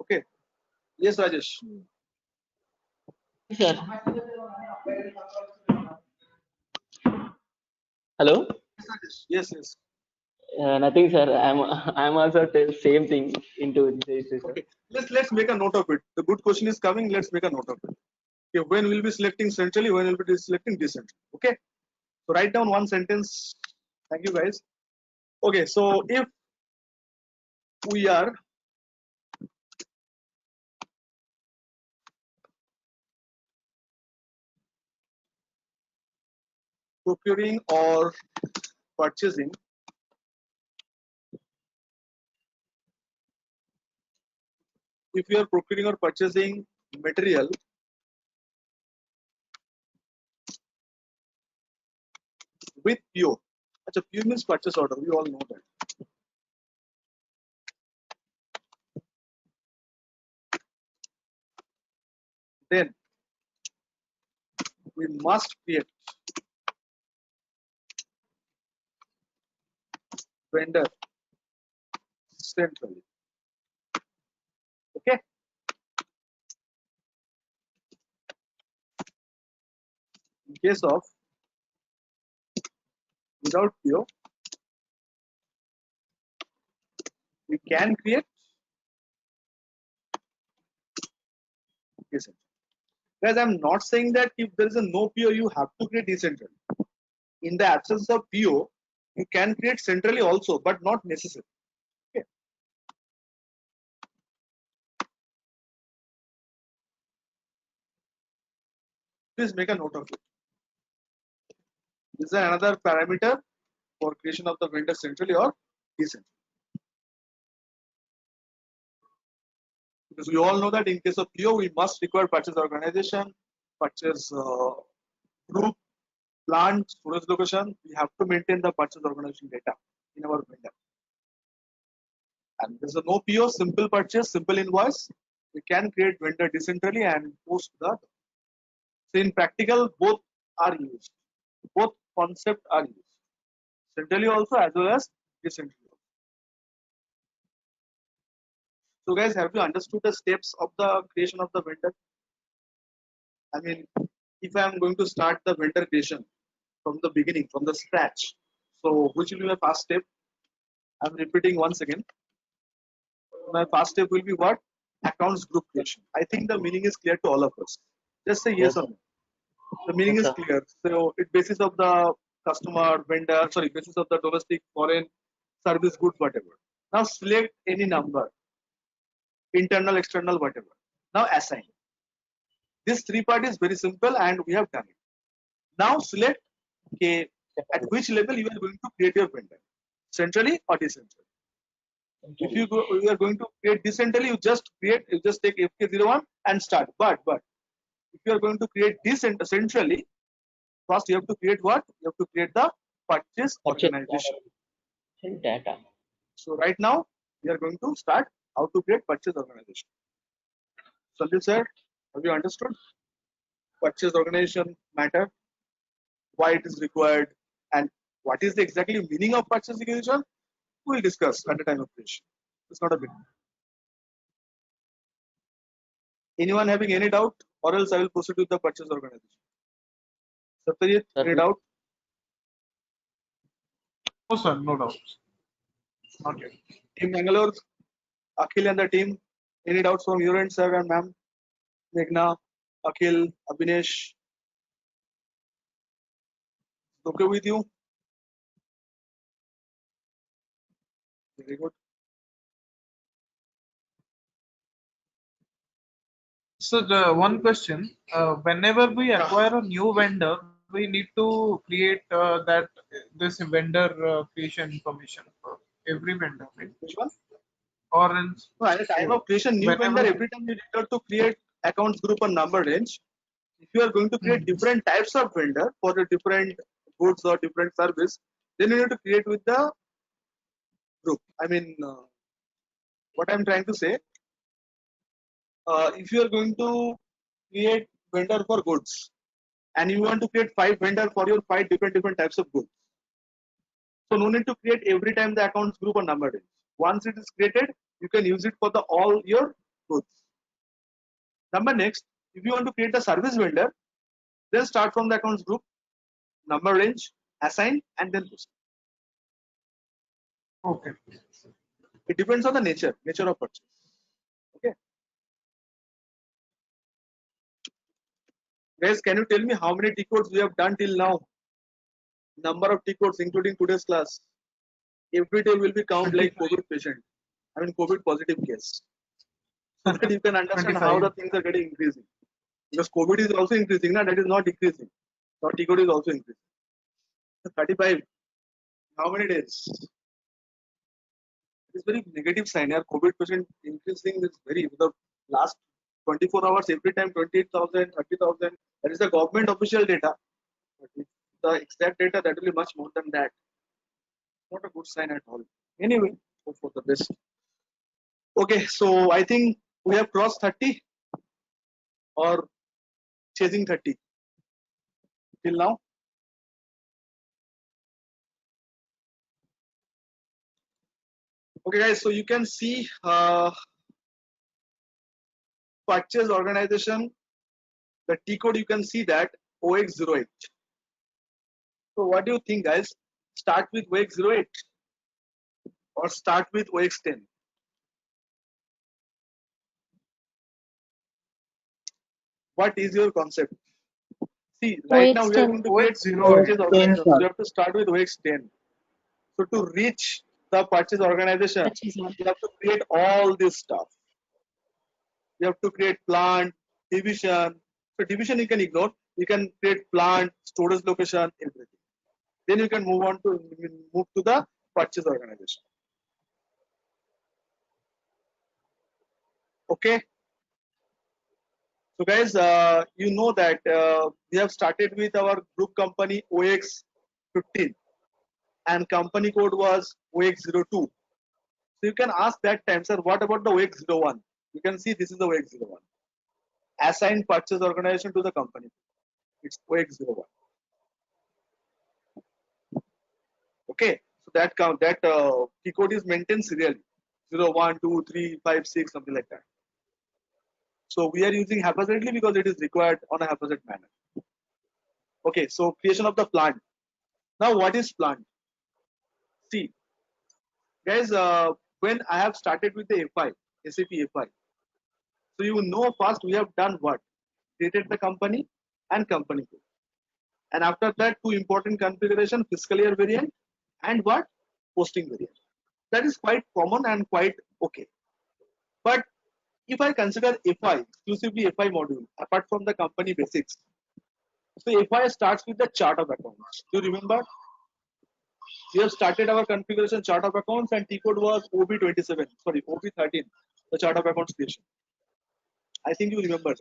Okay. Yes, Rajesh. sir. Hello. Yes. Nothing, sir. I'm also same thing into this. Okay. Let's make a note of it. The good question is coming. Let's make a note of it. Okay. When we'll be selecting centrally, when we'll be selecting decentrally. Okay. So write down one sentence. Thank you, guys. Okay. So if we are procuring or purchasing if you are procuring or purchasing material with PO. Achha, PO means purchase order. We all know that. Then we must create vendor centrally. Okay. In case of without PO, we can create decentral. Guys, I'm not saying that if there is a no PO, you have to create decentral. In the absence of PO, you can create centrally also, but not necessary. Okay. Please make a note of it. This is another parameter for creation of the vendor centrally or decentrally. Because we all know that in case of PO, we must require purchase organization, purchase group, plant, storage location. We have to maintain the purchase organization data in our vendor. And there's a no PO, simple purchase, simple invoice. We can create vendor decentrally and post the. So in practical, both are used. Both concepts are used. Centrally also as well as decentrally. So guys, have you understood the steps of the creation of the vendor? I mean, if I am going to start the vendor creation from the beginning, from the scratch, so which will be my first step? I'm repeating once again. My first step will be what? Accounts group creation. I think the meaning is clear to all of us. Just say yes or no. The meaning Yes, is sir. clear. So it basis of the customer, vendor, sorry, basis of the domestic, foreign, service, goods, whatever. Now select any number, internal, external, whatever. Now assign. This three part is very simple and we have done it. Now select okay, at which level you are going to create your vendor, centrally or decentrally. If you are going to create decentrally, you just take FK01 and start. But if you are going to create centrally, first you have to create what? You have to create the purchase organization. Data. So right now we are going to start how to create purchase organization. Sandeep sir, have you understood? Purchase organization matter, why it is required, and what is the exactly meaning of purchase organization? We will discuss at the time of creation. It's not a big deal. Anyone having any doubt, or else I will proceed with the purchase organization. Satyajit, any doubt? No, sir, no doubts. Not yet. Team Bangalore, Akhil and the team, any doubts from your end, sir and ma'am? Meghna, Akhil, Abhinesh, okay with you? Very good. So the one question, whenever we acquire a new vendor, we need to create that this vendor creation information for every vendor, right? Which one? Or else, No, at the time of creation, new whenever vendor, every time you require to create accounts group or number range, if you are going to create different types of vendor for the different goods or different service, then you need to create with the group. I mean, what I'm trying to say, if you are going to create vendor for goods and you want to create 5 vendor for your 5 different types of goods, so no need to create every time the accounts group or number range. Once it is created, you can use it for the all your goods. Number next, if you want to create a service vendor, then start from the accounts group, number range, assign, and then proceed. okay. It depends on the nature of purchase. Okay. Guys, can you tell me how many T codes we have done till now? Number of T codes, including today's class. Every day will be count like COVID patient. I mean COVID positive case. So that you can understand how the things are getting increasing. Because COVID is also increasing, that is not decreasing. So T code is also increasing. 35. How many days? It's very negative sign. Here, COVID patient increasing is very the last 24 hours every time 28,000, 30,000. That is the government official data. But if the exact data that will be much more than that. Not a good sign at all. Anyway, hope for the best. Okay, so I think we have crossed 30 or chasing 30 till now. Okay, guys, so you can see purchase organization, the T code, you can see that OX08. So what do you think, guys? Start with OX08 or start with OX10? What is your concept? See, right now we are going to create purchase organization. So you have to start with OX10. So to reach the purchase organization, you have to create all this stuff. You have to create plant, division. So division you can ignore. You can create plant, storage location, everything. Then you can move to the purchase organization. Okay. So guys, you know that we have started with our group company OX15 and company code was OX02. So you can ask that time, sir, what about the OX01? You can see this is the OX01. Assigned purchase organization to the company. It's OX01. Okay, so that count that key code is maintained serially 0, 1, 2, 3, 5, 6, something like that. So we are using haphazardly because it is required on a haphazard manner. Okay, so creation of the plant. Now, what is plant? See, guys, when I have started with the FI, SAP FI, so you know first we have done what? Created the company and company code. And after that, two important configuration, fiscal year variant and what? Posting variant. That is quite common and quite okay. But if I consider FI, exclusively FI module, apart from the company basics, so FI starts with the chart of accounts. Do you remember? We have started our configuration chart of accounts and T code was OB27, sorry, OB13, the chart of accounts creation. I think you remember.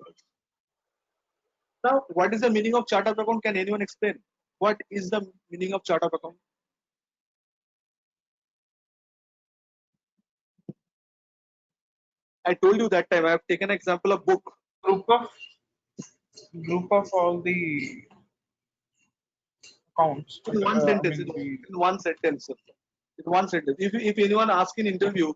Now, what is the meaning of chart of account? Can anyone explain? What is the meaning of chart of account? I told you that time. I have taken an example of book. Group of all the accounts. In one I sentence. mean, In one sentence. In one sentence. If anyone asks in interview,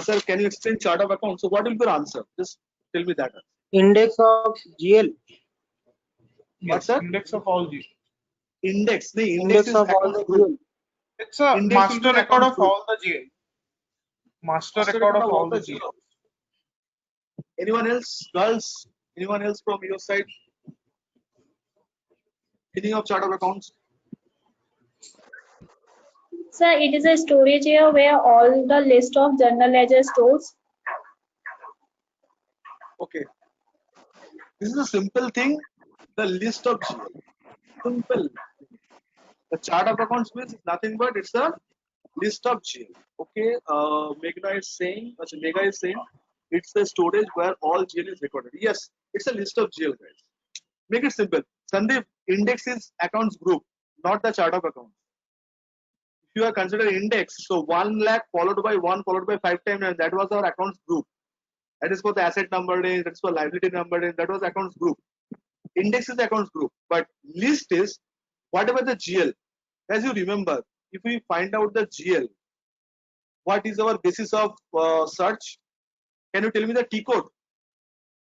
sir, can you explain chart of account? So what will be your answer? Just tell me that. Index of GL. What, sir? Index of all the. Index. The index Index is of all accounts the group. GL. It's a Index will be master the record accounts of group. all the GL. Master Master record of of all the the GL. Anyone else? Girls? Anyone else from your side? Meaning of chart of accounts? Sir, it is a storage area where all the list of general ledger stores. Okay. This is a simple thing. The list of GL. Simple. The chart of accounts means nothing but it's a list of GL. Okay. Meghna is saying, Megha is saying it's a storage where all GL is recorded. Yes, it's a list of GL, guys. Make it simple. Sandeep, index is accounts group, not the chart of accounts. If you are considering index, so 1 lakh followed by 1 followed by 5 times, and that was our accounts group. That is for the asset number in, that's for liability number in, that was accounts group. Index is accounts group, but list is whatever the GL. As you remember, if we find out the GL, what is our basis of search? Can you tell me the T code?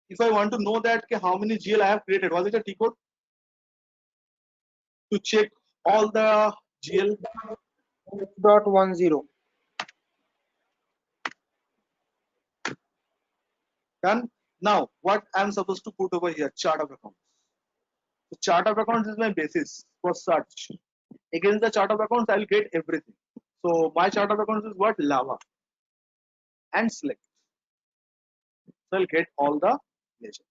If I want to know that how many GL I have created, was it a T code? To check all the GL. H.10. Done. Now, what I'm supposed to put over here? Chart of accounts. The chart of accounts is my basis for search. Against the chart of accounts, I'll get everything. So my chart of accounts is what? Lava and select. So I'll get all the ledger.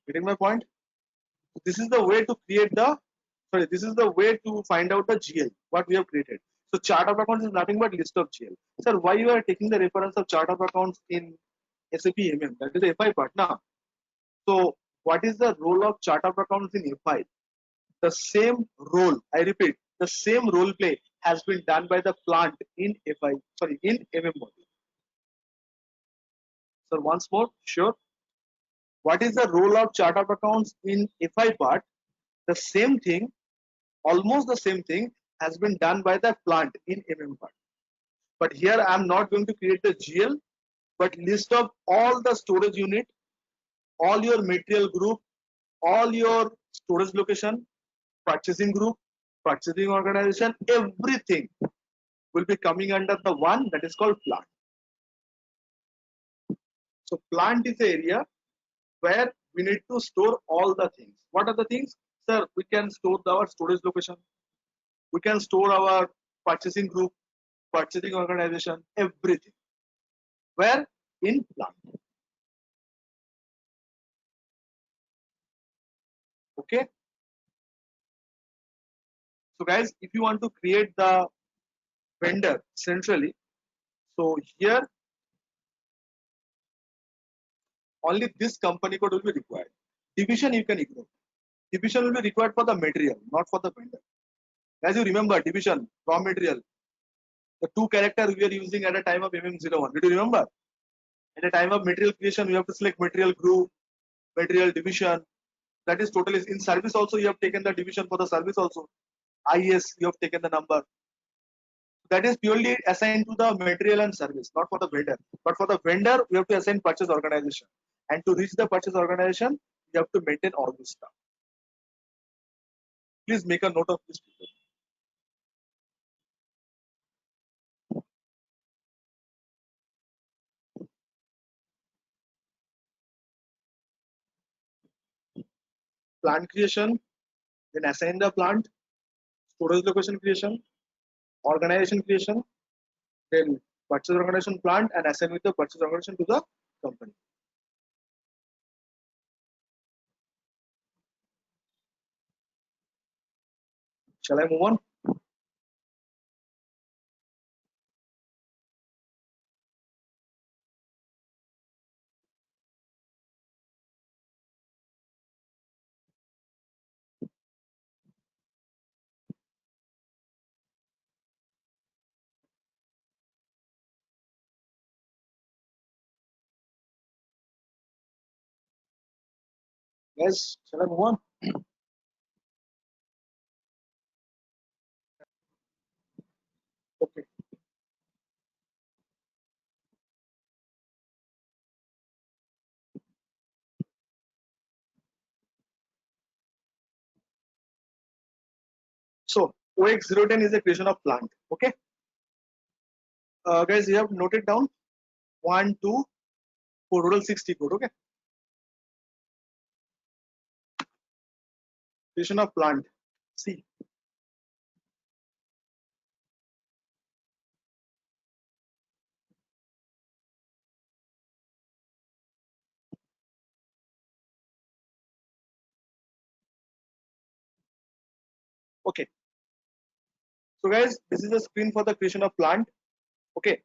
Getting my point? This is the way to create the, sorry, this is the way to find out the GL, what we have created. So chart of accounts is nothing but list of GL. Sir, why you are taking the reference of chart of accounts in SAP MM? That is the FI part now. So what is the role of chart of accounts in FI? The same role, I repeat, the same role play has been done by the plant in FI, sorry, in MM module. So once more, sure. What is the role of chart of accounts in FI part? The same thing, almost the same thing has been done by the plant in MM part. But here I am not going to create the GL, but list of all the storage unit, all your material group, all your storage location, purchasing group, purchasing organization, everything will be coming under the one that is called plant. So plant is the area where we need to store all the things. What are the things? Sir, we can store our storage location. We can store our purchasing group, purchasing organization, everything. Where? In plant. Okay. So guys, if you want to create the vendor centrally. So here only this company code will be required. Division you can ignore. Division will be required for the material, not for the vendor. As you remember, division, raw material, the two characters we are using at a time of MM01. Did you remember? At a time of material creation, we have to select material group, material division. That is totally in service also. You have taken the division for the service also. IS, you have taken the number. That is purely assigned to the material and service, not for the vendor. But for the vendor, we have to assign purchase organization. And to reach the purchase organization, you have to maintain all this stuff. Please make a note of this. Plant creation, then assign the plant, storage location creation, organization creation, then purchase organization plant and assign with the purchase organization to the company. Shall I move on? Yes, shall I move on? Okay. So OX010 is a creation of plant. Okay. Guys, you have noted down 1, 2, 4, total 60 code. Okay. Creation of plant. See. Okay. So guys, this is the screen for the creation of plant. Okay.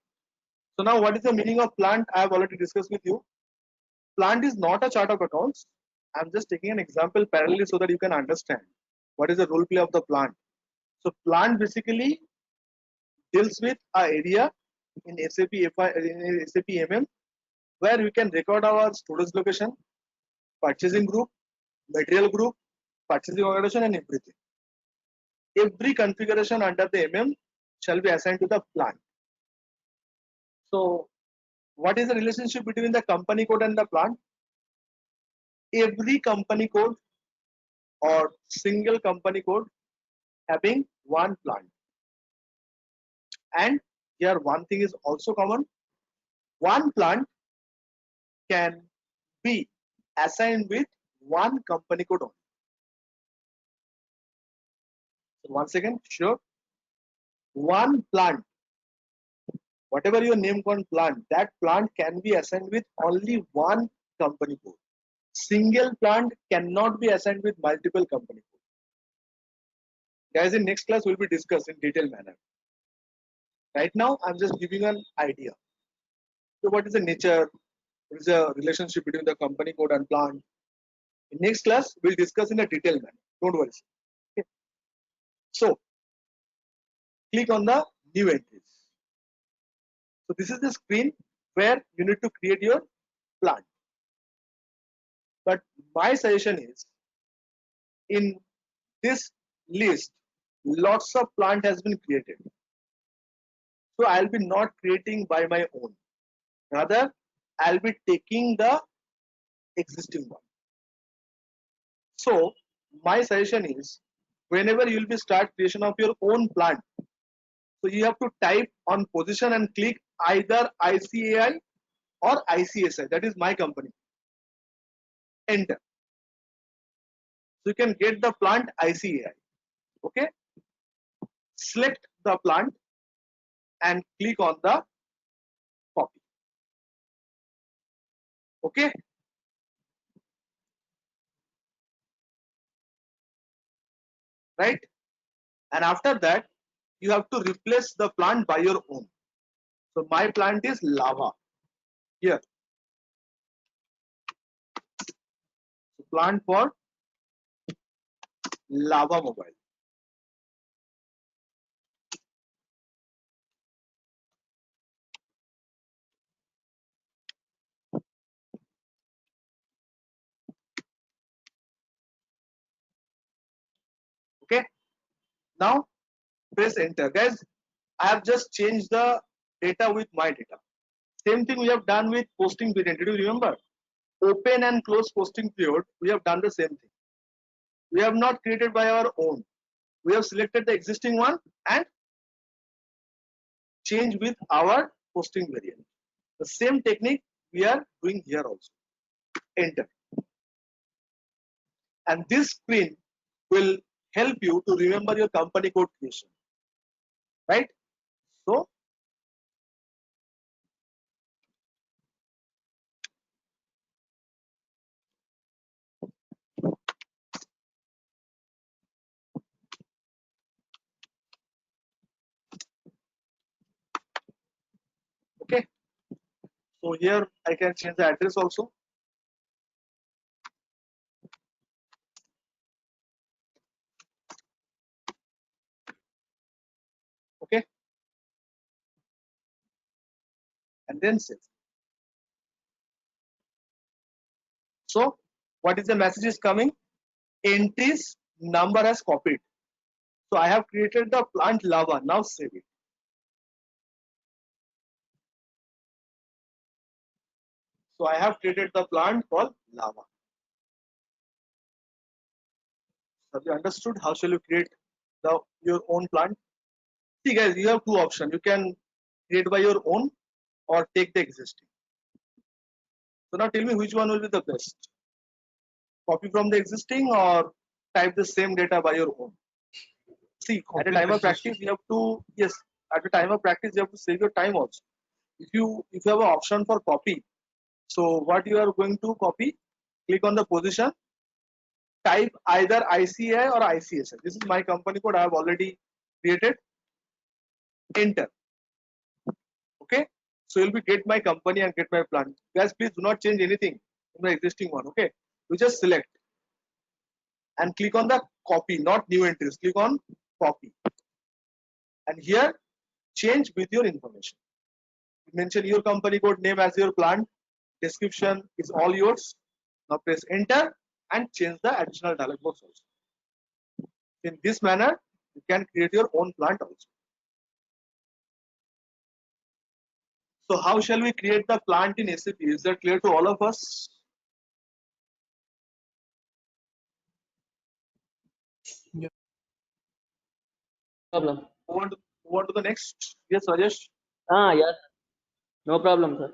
So now what is the meaning of plant? I have already discussed with you. Plant is not a chart of accounts. I'm just taking an example parallelly so that you can understand what is the role play of the plant. So plant basically deals with an area in SAP FI, in SAP MM where we can record our storage location, purchasing group, material group, purchasing organization and everything. Every configuration under the MM shall be assigned to the plant. So what is the relationship between the company code and the plant? Every company code or single company code having one plant. And here one thing is also common. One plant can be assigned with one company code only. So once again, sure. One plant, whatever your name on plant, that plant can be assigned with only one company code. Single plant cannot be assigned with multiple company codes. Guys, in next class will be discussed in detailed manner. Right now, I'm just giving an idea. So what is the nature? What is the relationship between the company code and plant? In next class, we'll discuss in a detailed manner. Don't worry. Okay. So, click on the new entries. So this is the screen where you need to create your plant. But my suggestion is, in this list, lots of plant has been created. So I'll be not creating by my own. Rather, I'll be taking the existing one. So my suggestion is, whenever you'll be start creation of your own plant, so you have to type on position and click either ICAI or ICSI. That is my company. Enter. So you can get the plant ICAI. Okay. Select the plant and click on the copy. Okay. Right. And after that, you have to replace the plant by your own. So my plant is Lava here. So plant for Lava Mobile. Okay. Now press enter, guys. I have just changed the data with my data. Same thing we have done with posting period. Did you remember? Open and close posting period. We have done the same thing. We have not created by our own. We have selected the existing one and change with our posting variant. The same technique we are doing here also. Enter. And this screen will help you to remember your company code creation. Right? So okay. So here I can change the address also. Okay. And then save. So what is the message is coming? Entries number has copied. So I have created the plant Lava. Now save it. So I have created the plant called Lava. Have you understood how shall you create your own plant? See guys, you have two options. You can create by your own or take the existing. So now tell me which one will be the best. Copy from the existing or type the same data by your own. See, at a time of practice, you have to, yes, at a time of practice, you have to save your time also. If you have an option for copy, so what you are going to copy, click on the position, type either ICAI or ICSI. This is my company code I have already created. Enter. Okay. So you'll be get my company and get my plant. Guys, please do not change anything in the existing one. Okay. You just select and click on the copy, not new entries. Click on copy. And here change with your information. Mention your company code name as your plant. Description is all yours. Now press enter and change the additional dialog box also. In this manner, you can create your own plant also. So how shall we create the plant in SAP? Is that clear to all of us? Problem. Move on to the next. Yes, Rajesh. Yes. No problem, sir.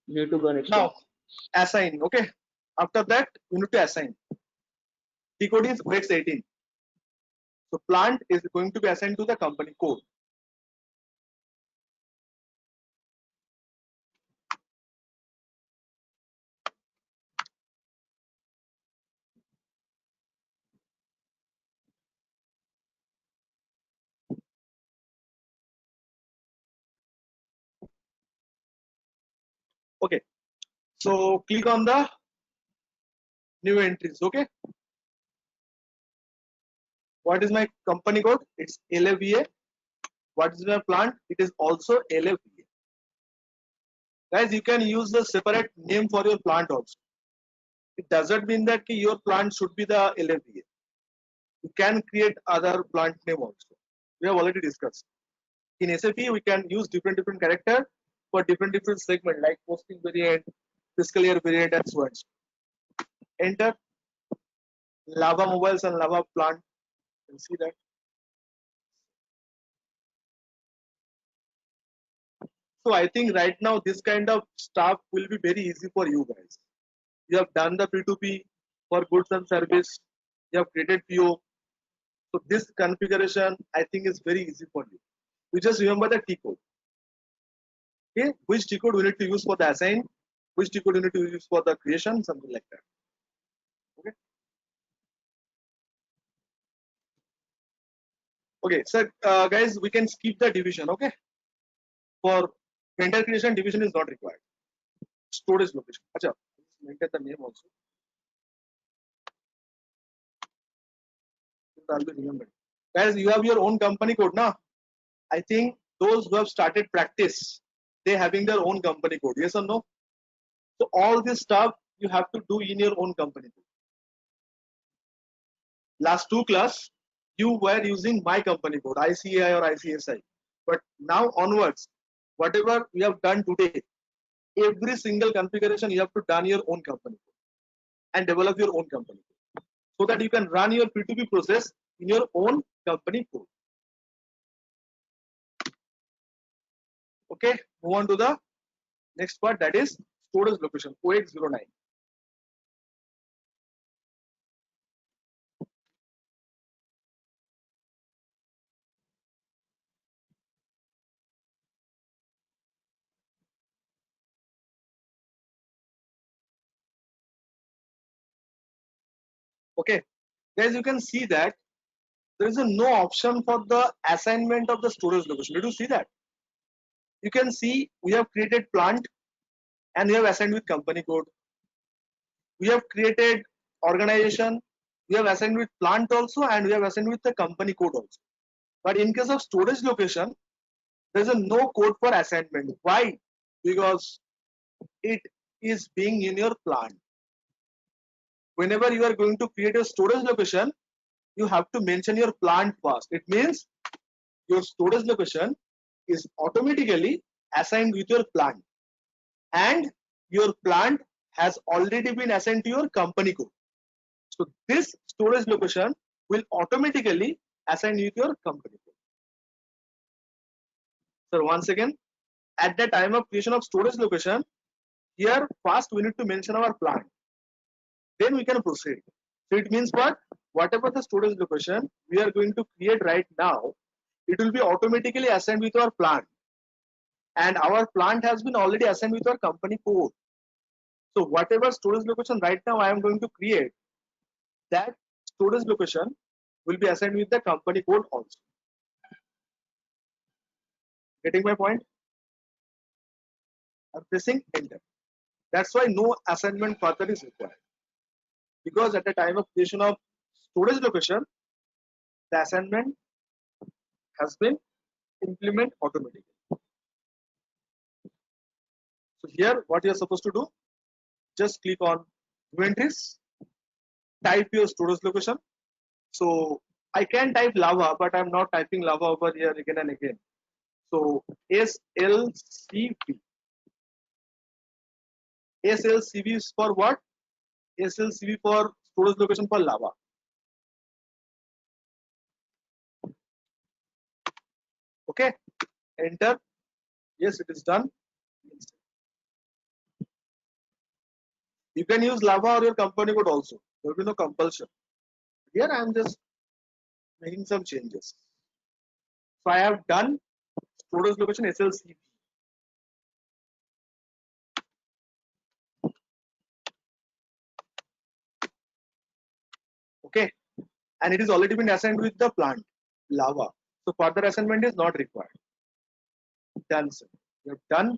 Need to go next. Now assign. Okay. After that, you need to assign. T code is OX18. So plant is going to be assigned to the company code. Okay. So click on the new entries. Okay. What is my company code? It's LAVA. What is my plant? It is also LAVA. Guys, you can use the separate name for your plant also. It doesn't mean that your plant should be the LAVA. You can create other plant name also. We have already discussed. In SAP, we can use different character for different segment like posting variant, fiscal year variant, and so on. Enter Lava mobiles and Lava plant. You can see that. So I think right now this kind of stuff will be very easy for you guys. You have done the P2P for goods and service. You have created PO. So this configuration I think is very easy for you. You just remember the T code. Okay, which T code we need to use for the assign, which T code we need to use for the creation, something like that. Okay. Okay, so guys, we can skip the division. Okay, for vendor creation, division is not required. Storage location. Acha, maintain the name also. I'll be remembered. Guys, you have your own company code, na? I think those who have started practice, they having their own company code. Yes or no? So all this stuff you have to do in your own company code. Last two class, you were using my company code, ICAI or ICSI. But now onwards, whatever we have done today, every single configuration you have to done your own company code and develop your own company code so that you can run your P2P process in your own company code. Okay, move on to the next part, that is storage location 0809. Okay, guys, you can see that there is no option for the assignment of the storage location. Did you see that? You can see we have created plant and we have assigned with company code. We have created organization, we have assigned with plant also, and we have assigned with the company code also. But in case of storage location, there is no code for assignment. Why? Because it is being in your plant. Whenever you are going to create a storage location, you have to mention your plant first. It means your storage location is automatically assigned with your plant, and your plant has already been assigned to your company code. So this storage location will automatically assign with your company code. So once again, at the time of creation of storage location, here first we need to mention our plant, then we can proceed. So it means what? Whatever the storage location we are going to create right now, it will be automatically assigned with our plant, and our plant has been already assigned with our company code. So whatever storage location right now I am going to create, that storage location will be assigned with the company code also. Getting my point? I'm pressing enter. That's why no assignment further is required, because at the time of creation of storage location, the assignment has been implemented automatically. So here what you are supposed to do, just click on inventories, type your storage location. So I can type lava, but I'm not typing lava over here again and again. So SLCV. SLCV is for what? SLCV for storage location for lava. Okay, enter. Yes, it is done. You can use lava or your company code also. There will be no compulsion. Here I am just making some changes. So I have done storage location SLCV. Okay, and it is already been assigned with the plant lava. So further assignment is not required. Done, sir. We have done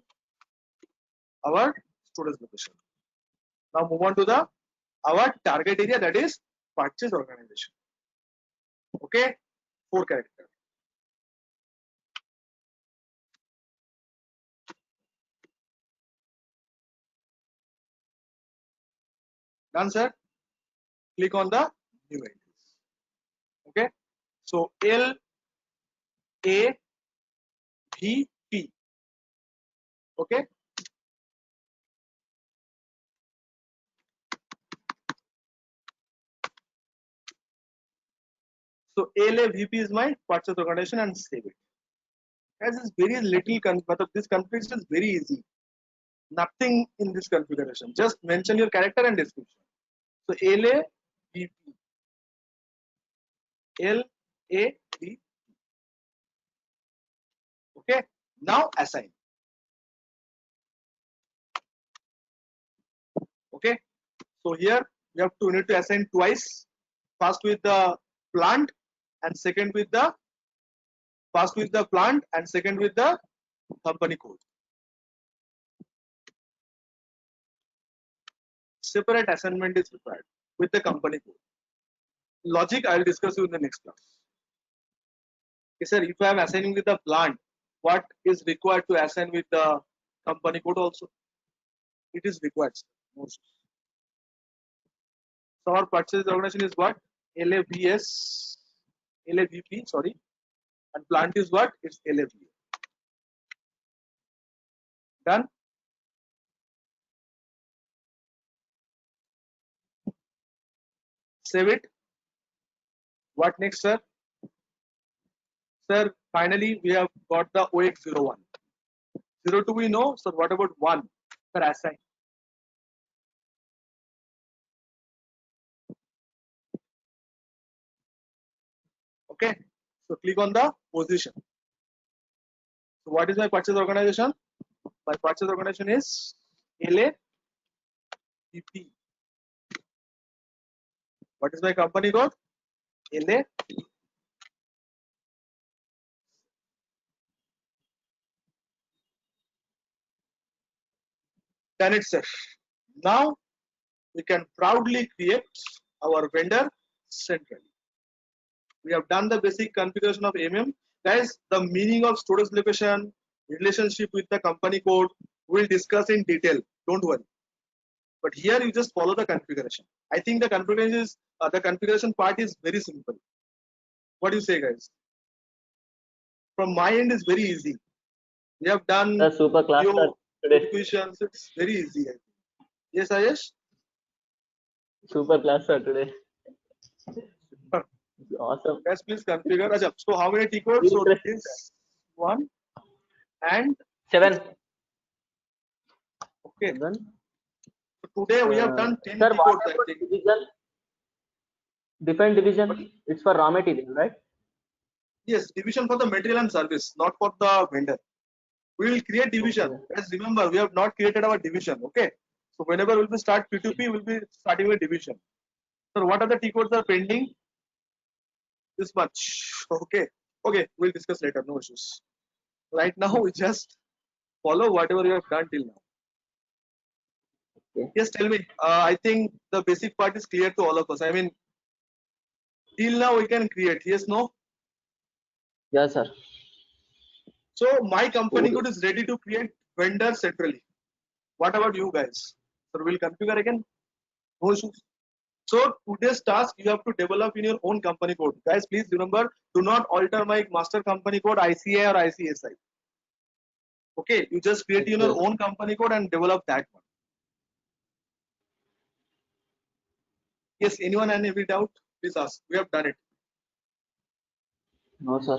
our storage location. Now move on to the our target area, that is purchase organization. Okay, 4 characters. Done, sir. Click on the new entries. Okay, so L A V P. Okay, so LAVP is my purchase organization and save it. Guys, it's very little, but this configuration is very easy. Nothing in this configuration. Just mention your character and description. So LAVP. LAVP. Okay. Now assign. Okay. So here we need to assign twice. First with the plant and second with the First with the plant and second with the company code. Separate assignment is required with the company code. Logic I will discuss you in the next class. Okay, sir, if I am assigning with the plant, what is required to assign with the company code also? It is required. Most. So our purchase organization is what? LAVP, sorry, and plant is what? It's LAVA. Done. Save it. What next, sir? Sir, finally we have got the OX01. 02 we know, so what about 1? Sir, assign. Okay, so click on the position. So what is my purchase organization? My purchase organization is LAVP. What is my company code? LA. Done it, sir. Now we can proudly create our vendor centrally. We have done the basic configuration of Guys, the meaning of storage location, relationship with the company code, we'll discuss in detail. Don't worry. But here you just follow the configuration. I think the configuration part is very simple. What do you say, guys? From my end is very easy. We have done The super class today. equations. It's very easy. Yes, Ayesh? Super class today. Awesome. Guys, please configure. Ajab. So how many T codes? So this one and 7. okay. So today we have done 10 Sir, T what codes. I about think. division? Different division. It's for raw material, right? Yes, division for the material and service, not for the vendor. We will create division. Okay. Guys, remember we have not created our division. Okay. So whenever we'll be start P2P, we'll be starting with division. So what are the T codes are pending? This much. Okay. Okay, we'll discuss later. No issues. Right now we just follow whatever you have done till now. Okay. Yes, tell me. I think the basic part is clear to all of us. I mean, till now we can create. Yes, no. Yes, sir. So my company code is ready to create vendor centrally. What about you guys? So we'll configure again. No issues. So today's task you have to develop in your own company code. Guys, please remember, do not alter my master company code ICA or ICSI. Okay, you just create in your own company code and develop that one. Yes, anyone and every doubt, please ask. We have done it. No, sir.